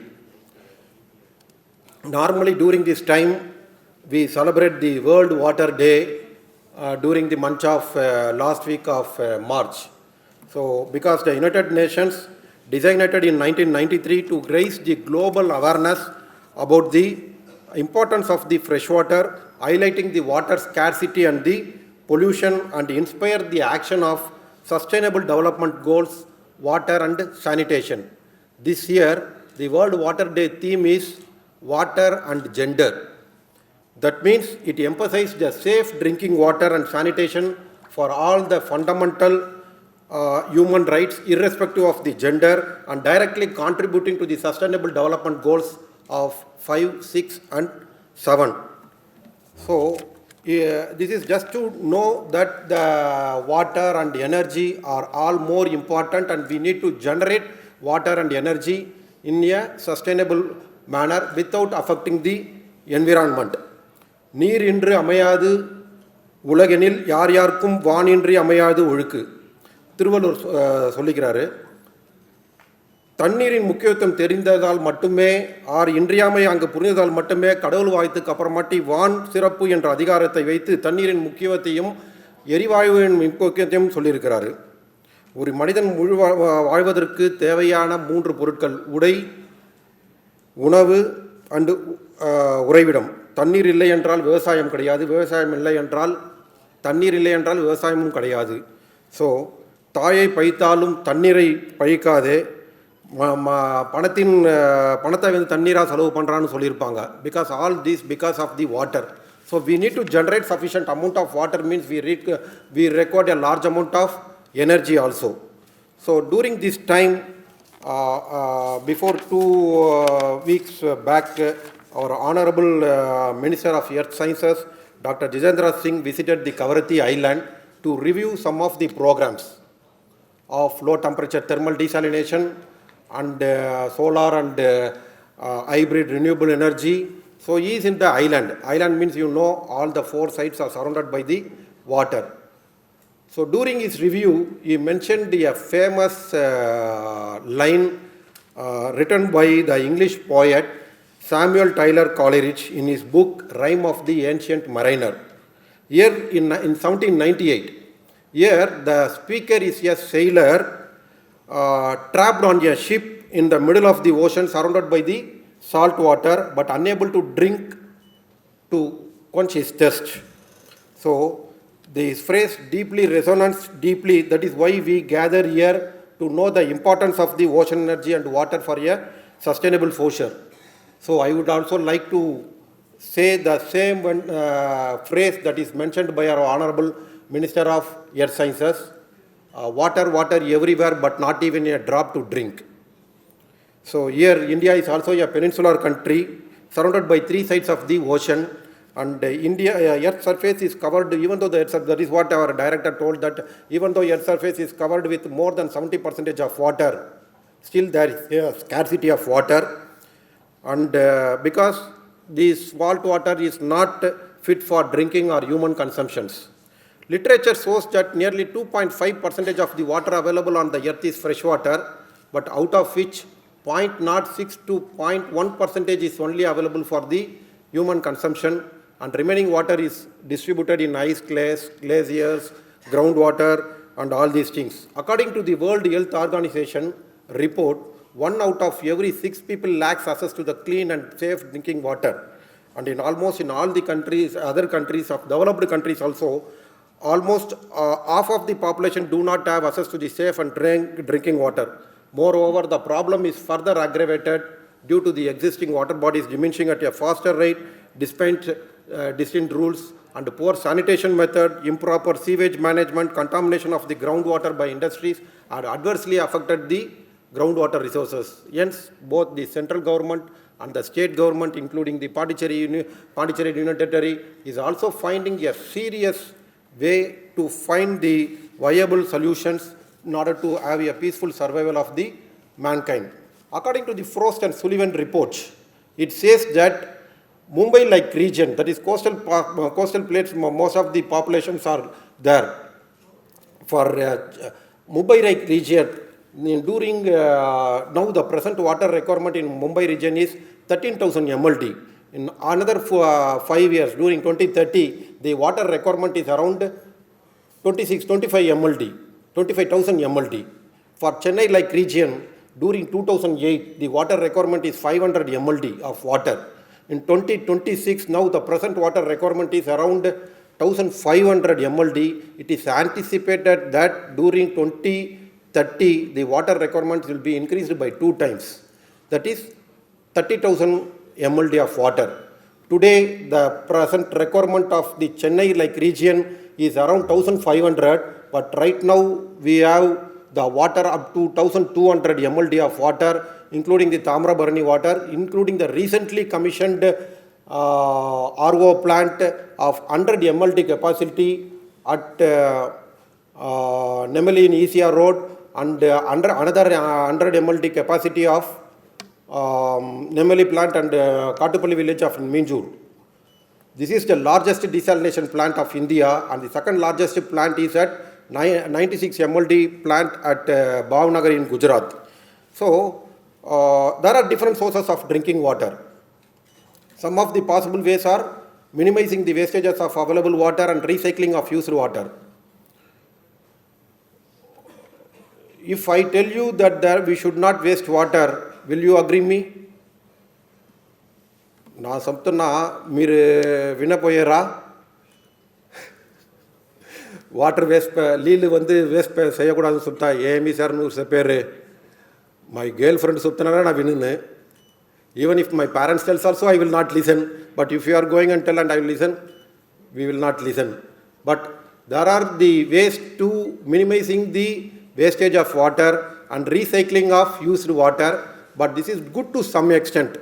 H: Normally during this time, we celebrate the World Water Day during the month of last week of March. So, because the United Nations designated in 1993 to raise the global awareness about the importance of the freshwater, highlighting the water scarcity and the pollution, and inspire the action of Sustainable Development Goals, water and sanitation. This year, the World Water Day theme is water and gender. That means it emphasizes the safe drinking water and sanitation for all the fundamental human rights, irrespective of the gender, and directly contributing to the Sustainable Development Goals of 5, 6, and 7. So, this is just to know that the water and energy are all more important, and we need to generate water and energy in a sustainable manner without affecting the environment. நீர் இன்று அமையாது உலகெனில் யார் யாருக்கும் வானின்றி அமையாது ஒழுக்கு. திருவள்ளுவர் சொல்லுகிறாரு. தண்ணீரின் முக்கியத்துவம் தெரிந்ததால் மட்டுமே, இன்றியாமை அங்கு புரிந்ததால் மட்டுமே கடவுள் வாய்த்துக்கு அப்புறமாட்டி வான் சிறப்பு என்ற அதிகாரத்தை வைத்து தண்ணீரின் முக்கியத்தையும் எரிவாயுவின் முக்கியத்தையும் சொல்லியிருக்கிறாரு. ஒரு மனிதன் வாழ்வதற்கு தேவையான 3 பொருட்கள்: உடை, உணவு அண்டு உறைவிடம். தண்ணீர் இல்லை என்றால் விவசாயம் கிடையாது, விவசாயம் இல்லை என்றால் தண்ணீர் இல்லை என்றால் விவசாயமும் கிடையாது. ஸோ தாயை பழித்தாலும் தண்ணீரை பழிக்காதே, பணத்தை வந்து தண்ணீராக செலவு பண்ணுறான்னு சொல்லியிருப்பாங்க. Because all this because of the water. So we need to generate sufficient amount of water means we require a large amount of energy also. So during this time, before 2 weeks back, our Honorable Minister of Earth Sciences, Dr. Jitendra Singh, visited the Kavarati Island to review some of the programs of low temperature thermal desalination and solar and hybrid renewable energy. So he is in the island. Island means all the 4 sides are surrounded by the water. So during his review, he mentioned a famous line written by the English poet Samuel Taylor Coleridge in his book Rime of the Ancient Mariner. Here in 1798, here the speaker is a sailor trapped on a ship in the middle of the ocean, surrounded by the salt water, but unable to drink to quench his thirst. So this phrase deeply resonates deeply. That is why we gather here to know the importance of the ocean energy and water for a sustainable future. So I would also like to say the same phrase that is mentioned by our Honorable Minister of Earth Sciences: water, water everywhere, but not even a drop to drink. So here India is also a peninsular country surrounded by 3 sides of the ocean, and Earth's surface is covered, even though that is what our director told, that even though Earth's surface is covered with more than 70% of water, still there is a scarcity of water. And because this salt water is not fit for drinking or human consumptions. Literature shows that nearly 2.5% of the water available on the earth is fresh water, but out of which 0.06 to 0.1% is only available for the human consumption, and remaining water is distributed in ice clays, glaciers, groundwater, and all these things. According to the World Health Organization report, 1 out of every 6 people lacks access to the clean and safe drinking water. And in almost in all the countries, other countries of developed countries also, almost half of the population do not have access to the safe and drinking water. Moreover, the problem is further aggravated due to the existing water bodies diminishing at a faster rate, despite distinct rules, and poor sanitation method, improper sewage management, contamination of the groundwater by industries are adversely affected the groundwater resources. Hence, both the central government and the state government, including the Pondicherry Union Territory, is also finding a serious way to find the viable solutions in order to have a peaceful survival of the mankind. According to the Frost and Sullivan report, it says that Mumbai-like region, that is coastal plains, most of the populations are there. For Mumbai-like region, During now the present water requirement in Mumbai region is 13,000 MLD. In another 5 years, during 2030, the water requirement is around 25 MLD, 25,000 MLD. For Chennai like region, during 2008, the water requirement is 500 MLD of water. In 2026, now the present water requirement is around 1,500 MLD. It is anticipated that during 2030, the water requirement will be increased by 2 times. That is 30,000 MLD of water. Today, the present requirement of the Chennai like region is around 1,500, but right now we have the water up to 1,200 MLD of water, including the Tamrabarani water, including the recently commissioned RO plant of 100 MLD capacity at Nemali in ECR Road, and another 100 MLD capacity of Nemali plant and Katupalli village of Minjur. This is the largest desalination plant of India, and the second largest plant is at 96 MLD plant at Bhavnagar in Gujarat. So, there are different sources of drinking water. Some of the possible ways are minimizing the wastages of available water and recycling of used water. If I tell you that we should not waste water, will you agree me? Na samtuna mere vinapoyera water waste lil vandu waste seyakoodadu sutta emi sir nu sepere my girlfriend suttanara na vinunne. Even if my parents tells also, I will not listen. But if you are going and tell and I will listen, we will not listen. But there are the ways to minimizing the wastage of water and recycling of used water. But this is good to some extent,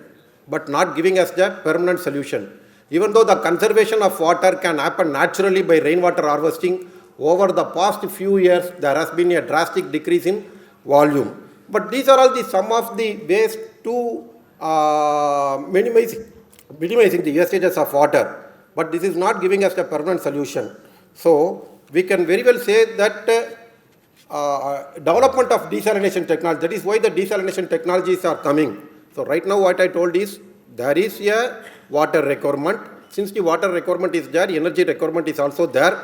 H: but not giving us the permanent solution. Even though the conservation of water can happen naturally by rainwater harvesting, over the past few years, there has been a drastic decrease in volume. But these are all the some of the ways to minimizing the wastages of water, but this is not giving us a permanent solution. So we can very well say that development of desalination technology, that is why the desalination technologies are coming. So right now what I told is, there is a water requirement. Since the water requirement is there, energy requirement is also there,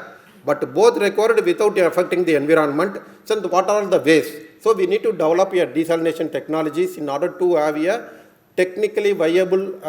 H: but both required without affecting the environment. So what are the ways? So we need to develop a desalination technologies in order to have a technically viable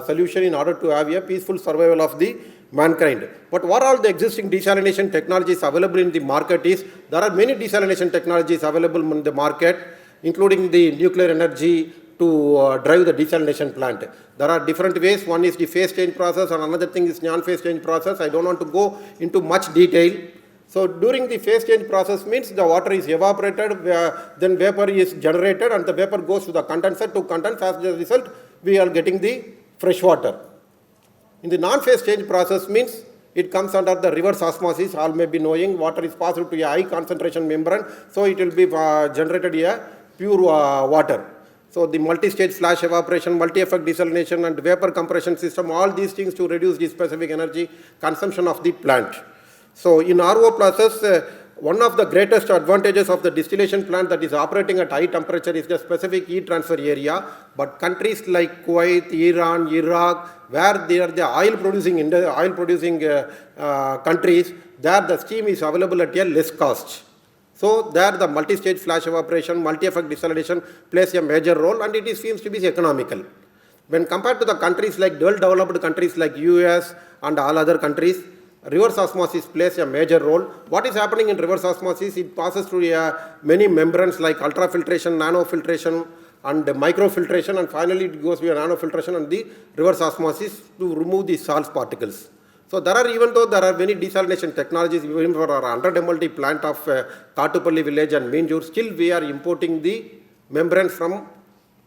H: solution, in order to have a peaceful survival of the mankind. But what are the existing desalination technologies available in the market is, there are many desalination technologies available in the market, including the nuclear energy to drive the desalination plant. There are different ways. One is the phase change process, and another thing is non-phase change process. I don't want to go into much detail. So during the phase change process means the water is evaporated, then vapor is generated, and the vapor goes to the condenser to condense. As a result, we are getting the fresh water. In the non-phase change process means it comes under the reverse osmosis. All may be knowing water is passed to a high concentration membrane, so it will be generated a pure water. So the multi-stage flash evaporation, multi-effect desalination, and vapor compression system, all these things to reduce the specific energy consumption of the plant. So in RO process, one of the greatest advantages of the distillation plant that is operating at high temperature is the specific heat transfer area. But countries like Kuwait, Iran, Iraq, where they are the oil producing countries, there the steam is available at a less cost. So there the multi-stage flash evaporation, multi-effect desalination plays a major role, and it seems to be economical. When compared to the countries like well-developed countries like US and all other countries, reverse osmosis plays a major role. What is happening in reverse osmosis? It passes through many membranes like ultrafiltration, nanofiltration, and microfiltration, and finally it goes via nanofiltration and the reverse osmosis to remove the salt particles. So there are, even though there are many desalination technologies, even for our 100 MLD plant of Katupalli village and Minjur, still we are importing the membranes from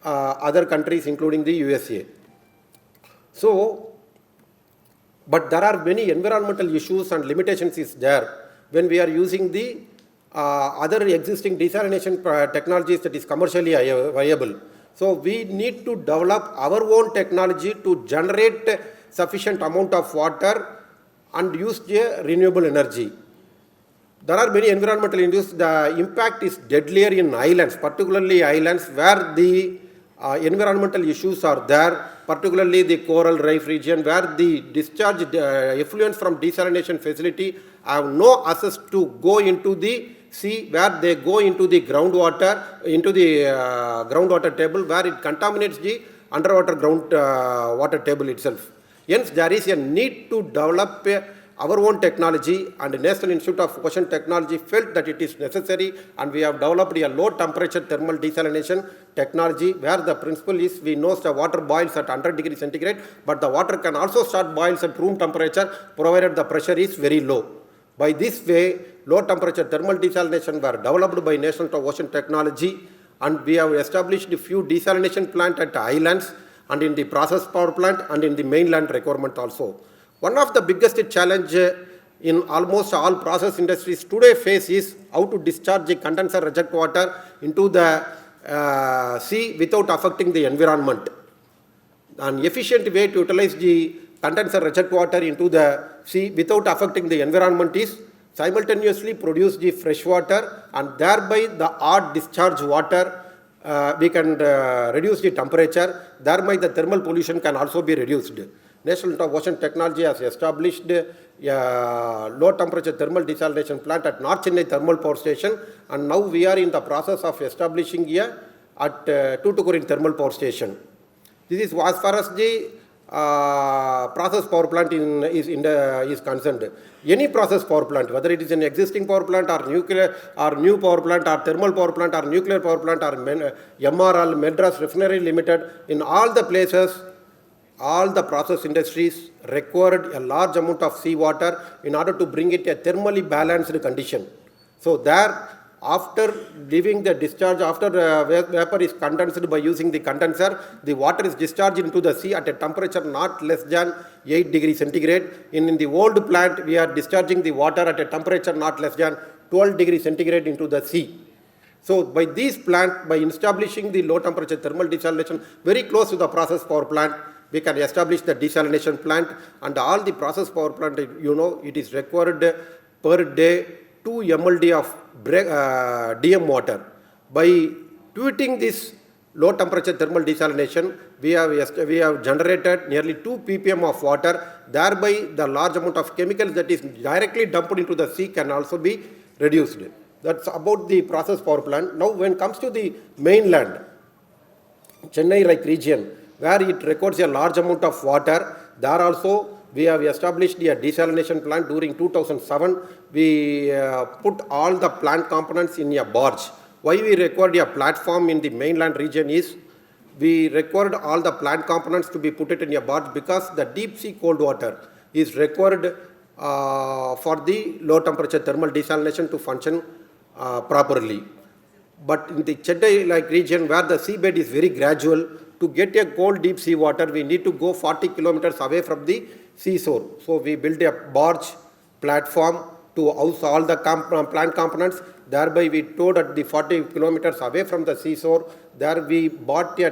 H: other countries, including the USA. So, but there are many environmental issues and limitations is there when we are using the other existing desalination technologies that is commercially viable. So we need to develop our own technology to generate sufficient amount of water and use the renewable energy. there are many environmental issues. The impact is deadlier in islands, particularly islands where the environmental issues are there, particularly the coral reef region where the discharge effluents from desalination facility have no access to go into the sea, where they go into the groundwater, groundwater table, where it contaminates the underwater water table itself. Hence, there is a need to develop our own technology, and the National Institute of Ocean Technology felt that it is necessary, and we have developed a low temperature thermal desalination technology where the principle is we know the water boils at 100 degrees centigrade, but the water can also start boils at room temperature provided the pressure is very low. By this way, low temperature thermal desalination were developed by National Institute of Ocean Technology, and we have established a few desalination plants at islands and in the process power plant and in the mainland requirement also. One of the biggest challenge in almost all process industries today face is how to discharge the condenser reject water into the sea without affecting the environment. An efficient way to utilize the condenser reject water into the sea without affecting the environment is simultaneously produce the fresh water, and thereby the hard discharge water we can reduce the temperature, thereby the thermal pollution can also be reduced. National Institute of Ocean Technology has established a low temperature thermal desalination plant at North Chennai Thermal Power Station, and now we are in the process of establishing here at Tuticorin Thermal Power Station. This is as far as the process power plant is concerned. Any process power plant, whether it is an existing power plant or nuclear or new power plant or thermal power plant or nuclear power plant or MRL, Madras Refinery Limited, in all the places, all the process industries required a large amount of seawater in order to bring it a thermally balanced condition. So there, after leaving the discharge, after vapor is condensed by using the condenser, the water is discharged into the sea at a temperature not less than 8 degrees centigrade. In the old plant, we are discharging the water at a temperature not less than 12 degrees centigrade into the sea. So by this plant, by establishing the low temperature thermal desalination very close to the process power plant, we can establish the desalination plant, and all the process power plant, it is required per day 2 MLD of DM water. By tweeting this low temperature thermal desalination, we have generated nearly 2 ppm of water, thereby the large amount of chemicals that is directly dumped into the sea can also be reduced. That's about the process power plant. Now when it comes to the mainland, Chennai region, where it records a large amount of water, there also we have established a desalination plant during 2007. We put all the plant components in a barge. Why we required a platform in the mainland region is, we required all the plant components to be put it in a barge because the deep sea cold water is required for the low temperature thermal desalination to function properly. But in the Chennai region, where the seabed is very gradual, to get a cold deep sea water, we need to go 40 kilometers away from the seashore. So we built a barge platform to house all the plant components. Thereby we towed at the 40 kilometers away from the seashore. There we bought a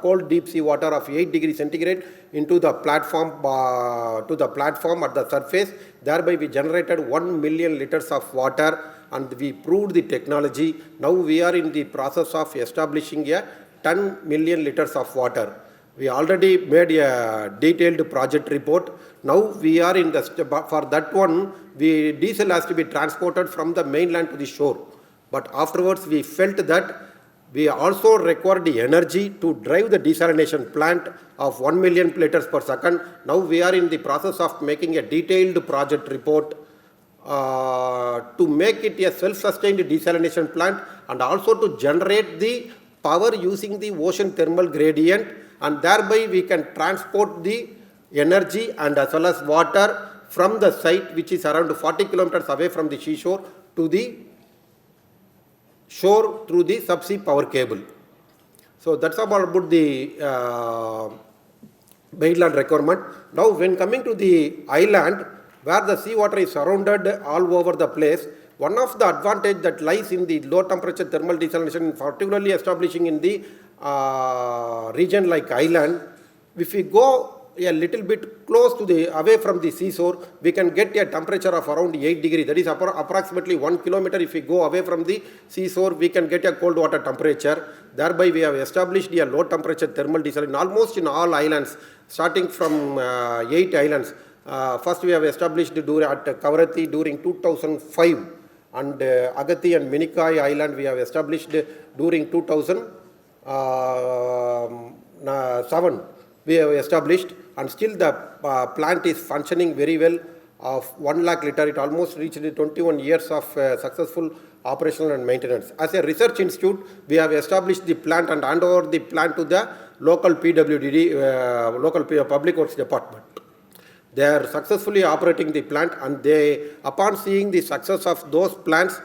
H: cold deep sea water of 8 degrees centigrade into the platform at the surface. Thereby we generated 1 million liters of water, and we proved the technology. Now we are in the process of establishing a 10 million liters of water. We already made a detailed project report. Now we are in the for that one, diesel has to be transported from the mainland to the shore. But afterwards we felt that we also required the energy to drive the desalination plant of 1 million liters per second. Now we are in the process of making a detailed project report to make it a self-sustained desalination plant, and also to generate the power using the ocean thermal gradient, and thereby we can transport the energy and as well as water from the site, which is around 40 kilometers away from the seashore, to the shore through the subsea power cable. So that's about the mainland requirement. Now when coming to the island, where the seawater is surrounded all over the place, one of the advantage that lies in the low temperature thermal desalination, particularly establishing in the region like island, if we go a little bit close to the, away from the seashore, we can get a temperature of around 8 degrees. That is approximately 1 kilometer. If we go away from the seashore, we can get a cold water temperature. Thereby, we have established a low temperature thermal desalination almost in all islands, starting from 8 islands. First, we have established at Kavarathi during 2005, and Agathi and Minikai Island we have established during 2007. We have established, and still the plant is functioning very well. Of 1 lakh liter, it almost reached 21 years of successful operational and maintenance. As a research institute, we have established the plant and hand over the plant to the local PWD, local Public Works Department. They are successfully operating the plant, and they, upon seeing the success of those plants,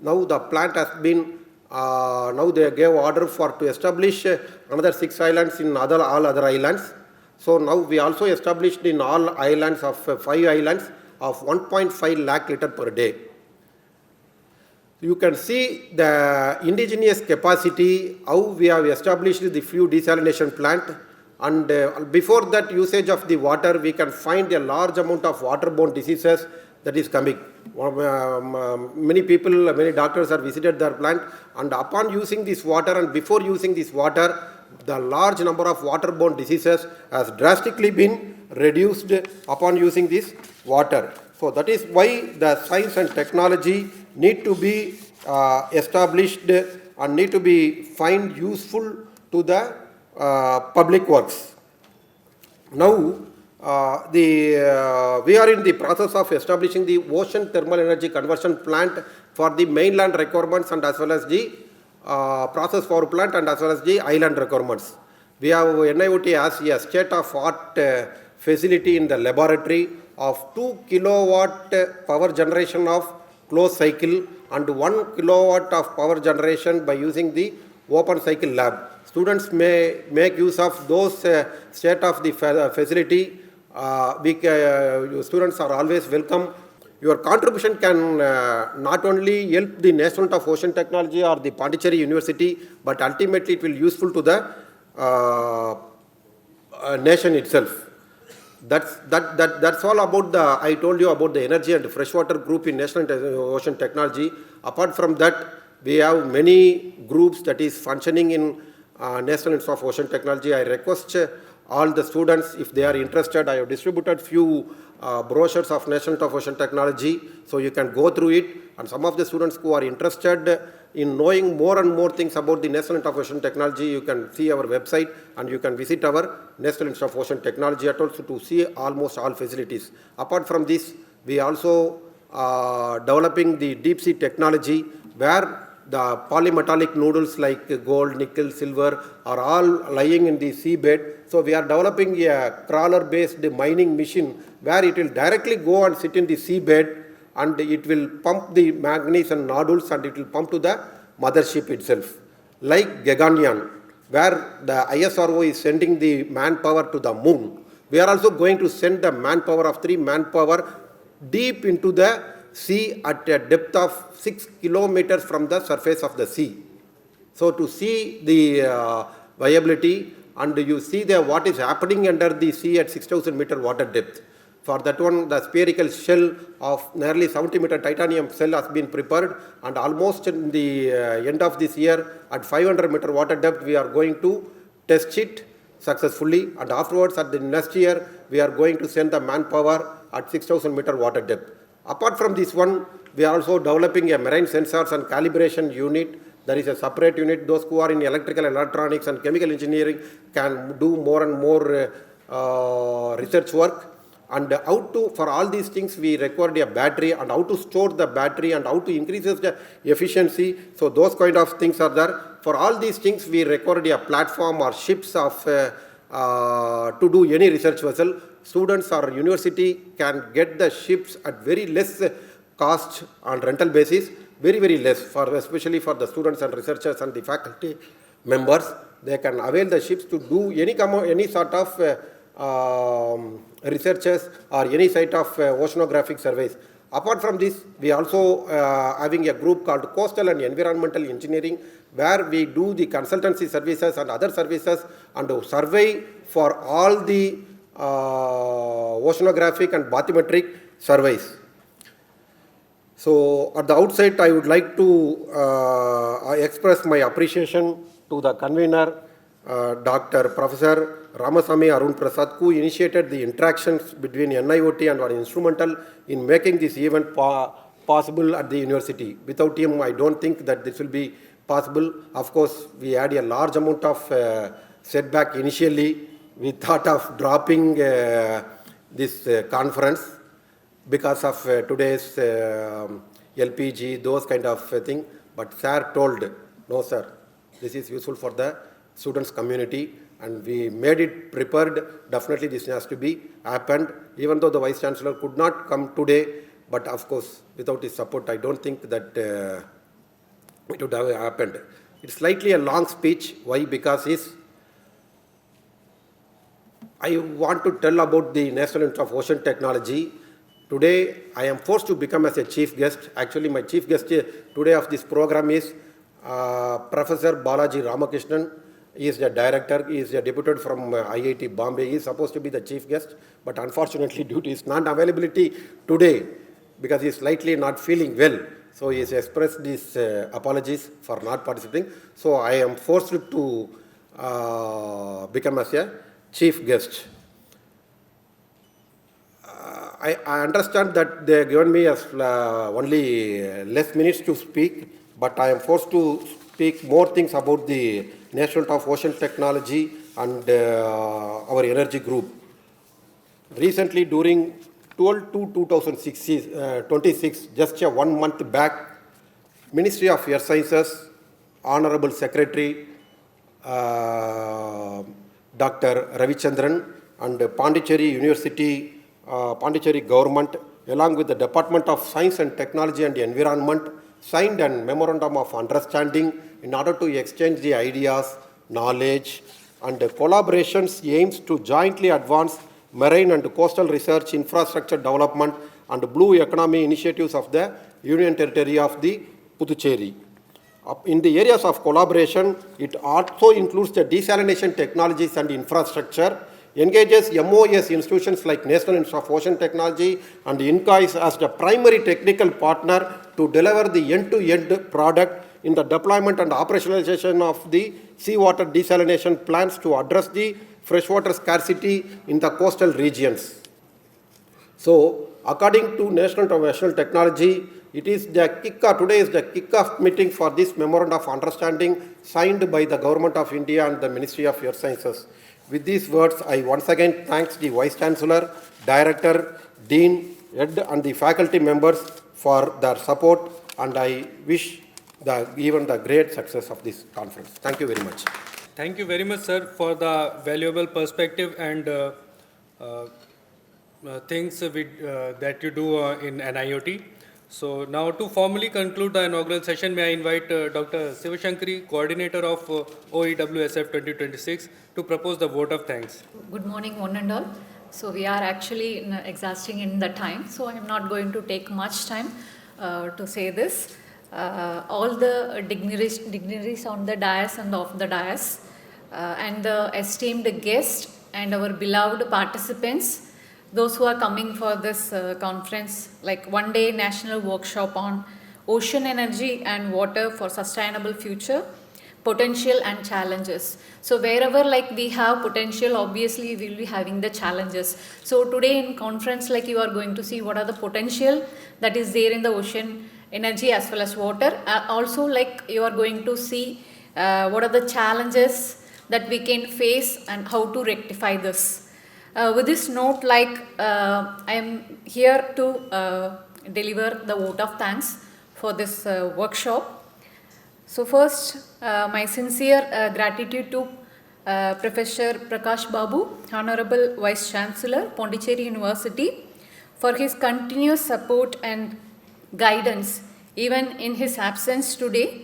H: now the plant has been, now they gave order to establish another 6 islands in all other islands. So now we also established in all islands of 5 islands of 1.5 lakh liter per day. You can see the indigenous capacity, how we have established the few desalination plant. And before that usage of the water, we can find a large amount of waterborne diseases that is coming. Many people, many doctors have visited their plant, and upon using this water and before using this water, the large number of waterborne diseases has drastically been reduced upon using this water. So that is why the science and technology need to be established and need to be find useful to the public works. Now, we are in the process of establishing the ocean thermal energy conversion plant for the mainland requirements and as well as the process power plant and as well as the island requirements. We have NIOT as a state-of-art facility in the laboratory of 2 kilowatt power generation of closed cycle and 1 kilowatt of power generation by using the open cycle lab. Students may make use of those state of the facility. Students are always welcome. Your contribution can not only help the National Institute of Ocean Technology or the Pondicherry University, but ultimately it will be useful to the nation itself. That's all about the, I told you about the energy and freshwater group in National Institute of Ocean Technology. Apart from that, we have many groups that is functioning in National Institute of Ocean Technology. I request all the students, if they are interested, I have distributed few brochures of National Institute of Ocean Technology, so you can go through it. And some of the students who are interested in knowing more and more things about the National Institute of Ocean Technology, you can see our website and you can visit our National Institute of Ocean Technology at also to see almost all facilities. Apart from this, we also developing the deep sea technology where the polymetallic noodles like gold, nickel, silver are all lying in the seabed. So we are developing a crawler-based mining machine where it will directly go and sit in the seabed and it will pump the manganese and nodules and it will pump to the mothership itself. Like Gaganyaan, where the ISRO is sending the manpower to the moon. We are also going to send the manpower of 3 manpower deep into the sea at a depth of 6 kilometers from the surface of the sea. So to see the viability and you see what is happening under the sea at 6,000 meter water depth. For that one, the spherical shell of nearly 70 meter titanium shell has been prepared, and almost in the end of this year at 500 meter water depth we are going to test it successfully, and afterwards at the next year we are going to send the manpower at 6,000 meter water depth. Apart from this one, we are also developing a marine sensors and calibration unit. There is a separate unit. Those who are in electrical, electronics and chemical engineering can do more and more research work. And how to, for all these things, we required a battery and how to store the battery and how to increase the efficiency. So those kind of things are there. For all these things, we required a platform or ships of to do any research vessel. Students or university can get the ships at very less cost on rental basis, very, very less, for especially for the students and researchers and the faculty members. They can avail the ships to do any sort of researches or any site of oceanographic surveys. Apart from this, we also having a group called Coastal and Environmental Engineering, where we do the consultancy services and other services and survey for all the oceanographic and bathymetric surveys. So at the outset, I would like to express my appreciation to the convener, Dr. Professor Ramasamy Arun Prasad, who initiated the interactions between NIOT and were instrumental in making this event possible at the university. Without him, I don't think that this will be possible. Of course, we had a large amount of setback initially. We thought of dropping this conference because of today's LPG, those kind of thing. But sir told, no sir, this is useful for the students community, and we made it prepared. Definitely this has to be happened, even though the Vice Chancellor could not come today. But of course, without his support, I don't think that it would have happened. It's slightly a long speech. Why? Because I want to tell about the National Institute of Ocean Technology. Today, I am forced to become as a chief guest. Actually, my chief guest today of this program is Professor Balaji Ramakrishnan. He is the director. He is deputed from IIT Bombay. He is supposed to be the chief guest, but unfortunately, due to his non-availability today, because he is slightly not feeling well, so he has expressed his apologies for not participating. So I am forced to become as a chief guest. I understand that they have given me only less minutes to speak, but I am forced to speak more things about the National Institute of Ocean Technology and our energy group. Recently, during 12/2/2026, just 1 month back, Ministry of Earth Sciences, Honorable Secretary Dr. Ravichandran and Pondicherry University, Pondicherry government, along with the Department of Science and Technology and Environment, signed a memorandum of understanding in order to exchange the ideas, knowledge, and collaborations aims to jointly advance marine and coastal research, infrastructure development, and blue economy initiatives of the Union Territory of the Puducherry. In the areas of collaboration, it also includes the desalination technologies and infrastructure, engages MOS institutions like National Institute of Ocean Technology and INCOIS as the primary technical partner to deliver the end-to-end product in the deployment and operationalization of the seawater desalination plants to address the freshwater scarcity in the coastal regions. So, according to National Institute of Ocean Technology, it is the kickoff, today is the kickoff meeting for this memorandum of understanding signed by the Government of India and the Ministry of Earth Sciences. With these words, I once again thank the Vice Chancellor, Director, Dean, Head and the faculty members for their support, and I wish even the great success of this conference. Thank you very much.
A: Thank you very much, sir, for the valuable perspective and things that you do in NIOT. So now to formally conclude the inaugural session, may I invite Dr. Sivashankari, Coordinator of OEWSF 2026, to propose the vote of thanks.
I: Good morning, one and all. So we are actually exhausting in the time, so I am not going to take much time to say this. All the dignitaries on the dais and off the dais, and the esteemed guests and our beloved participants, those who are coming for this conference, like one-day national workshop on ocean energy and water for sustainable future, potential and challenges. So wherever like we have potential, obviously we will be having the challenges. So today in conference, like you are going to see what are the potential that is there in the ocean energy as well as water. Also like you are going to see what are the challenges that we can face and how to rectify this. With this note, like I am here to deliver the vote of thanks for this workshop. So first, my sincere gratitude to Professor Prakash Babu, Honorable Vice Chancellor, Pondicherry University, for his continuous support and guidance even in his absence today.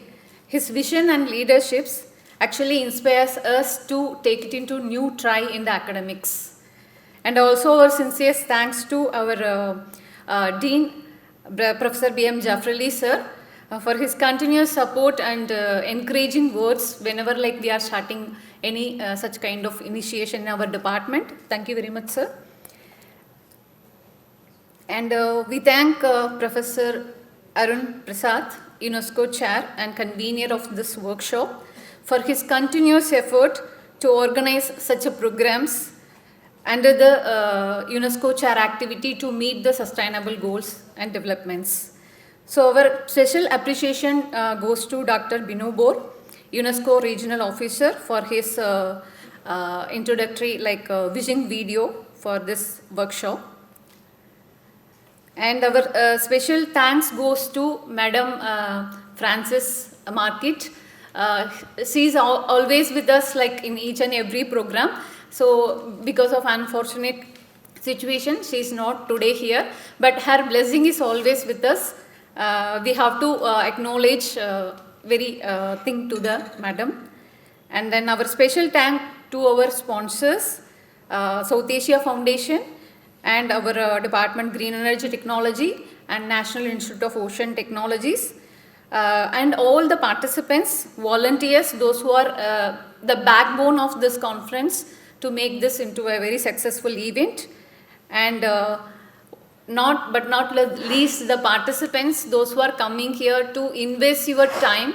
I: His vision and leaderships actually inspires us to take it into new try in the academics. And also our sincere thanks to our Dean, Professor B.M. Jafrali sir, for his continuous support and encouraging words whenever like we are starting any such kind of initiation in our department. Thank you very much, sir. And we thank Professor Arun Prasad, UNESCO Chair and Convener of this workshop, for his continuous effort to organize such a programs under the UNESCO Chair activity to meet the sustainable goals and developments. So our special appreciation goes to Dr. Binu Bor, UNESCO Regional Officer, for his introductory vision video for this workshop. And our special thanks goes to Madam Frances Market. She is always with us in each and every program. So because of unfortunate situation, she is not today here, but her blessing is always with us. We have to acknowledge very thing to the madam. And then our special thank to our sponsors, South Asia Foundation and our Department Green Energy Technology and National Institute of Ocean Technologies, and all the participants, volunteers, those who are the backbone of this conference to make this into a very successful event. And not least the participants, those who are coming here to invest your time.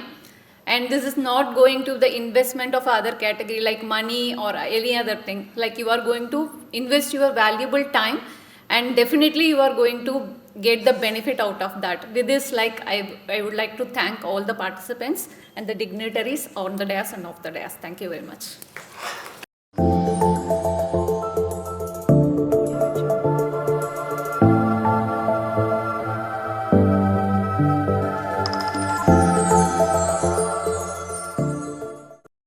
I: And this is not going to the investment of other category like money or any other thing. Like you are going to invest your valuable time, and definitely you are going to get the benefit out of that. With this, I would like to thank all the participants and the dignitaries on the dais and off the dais. Thank you very much.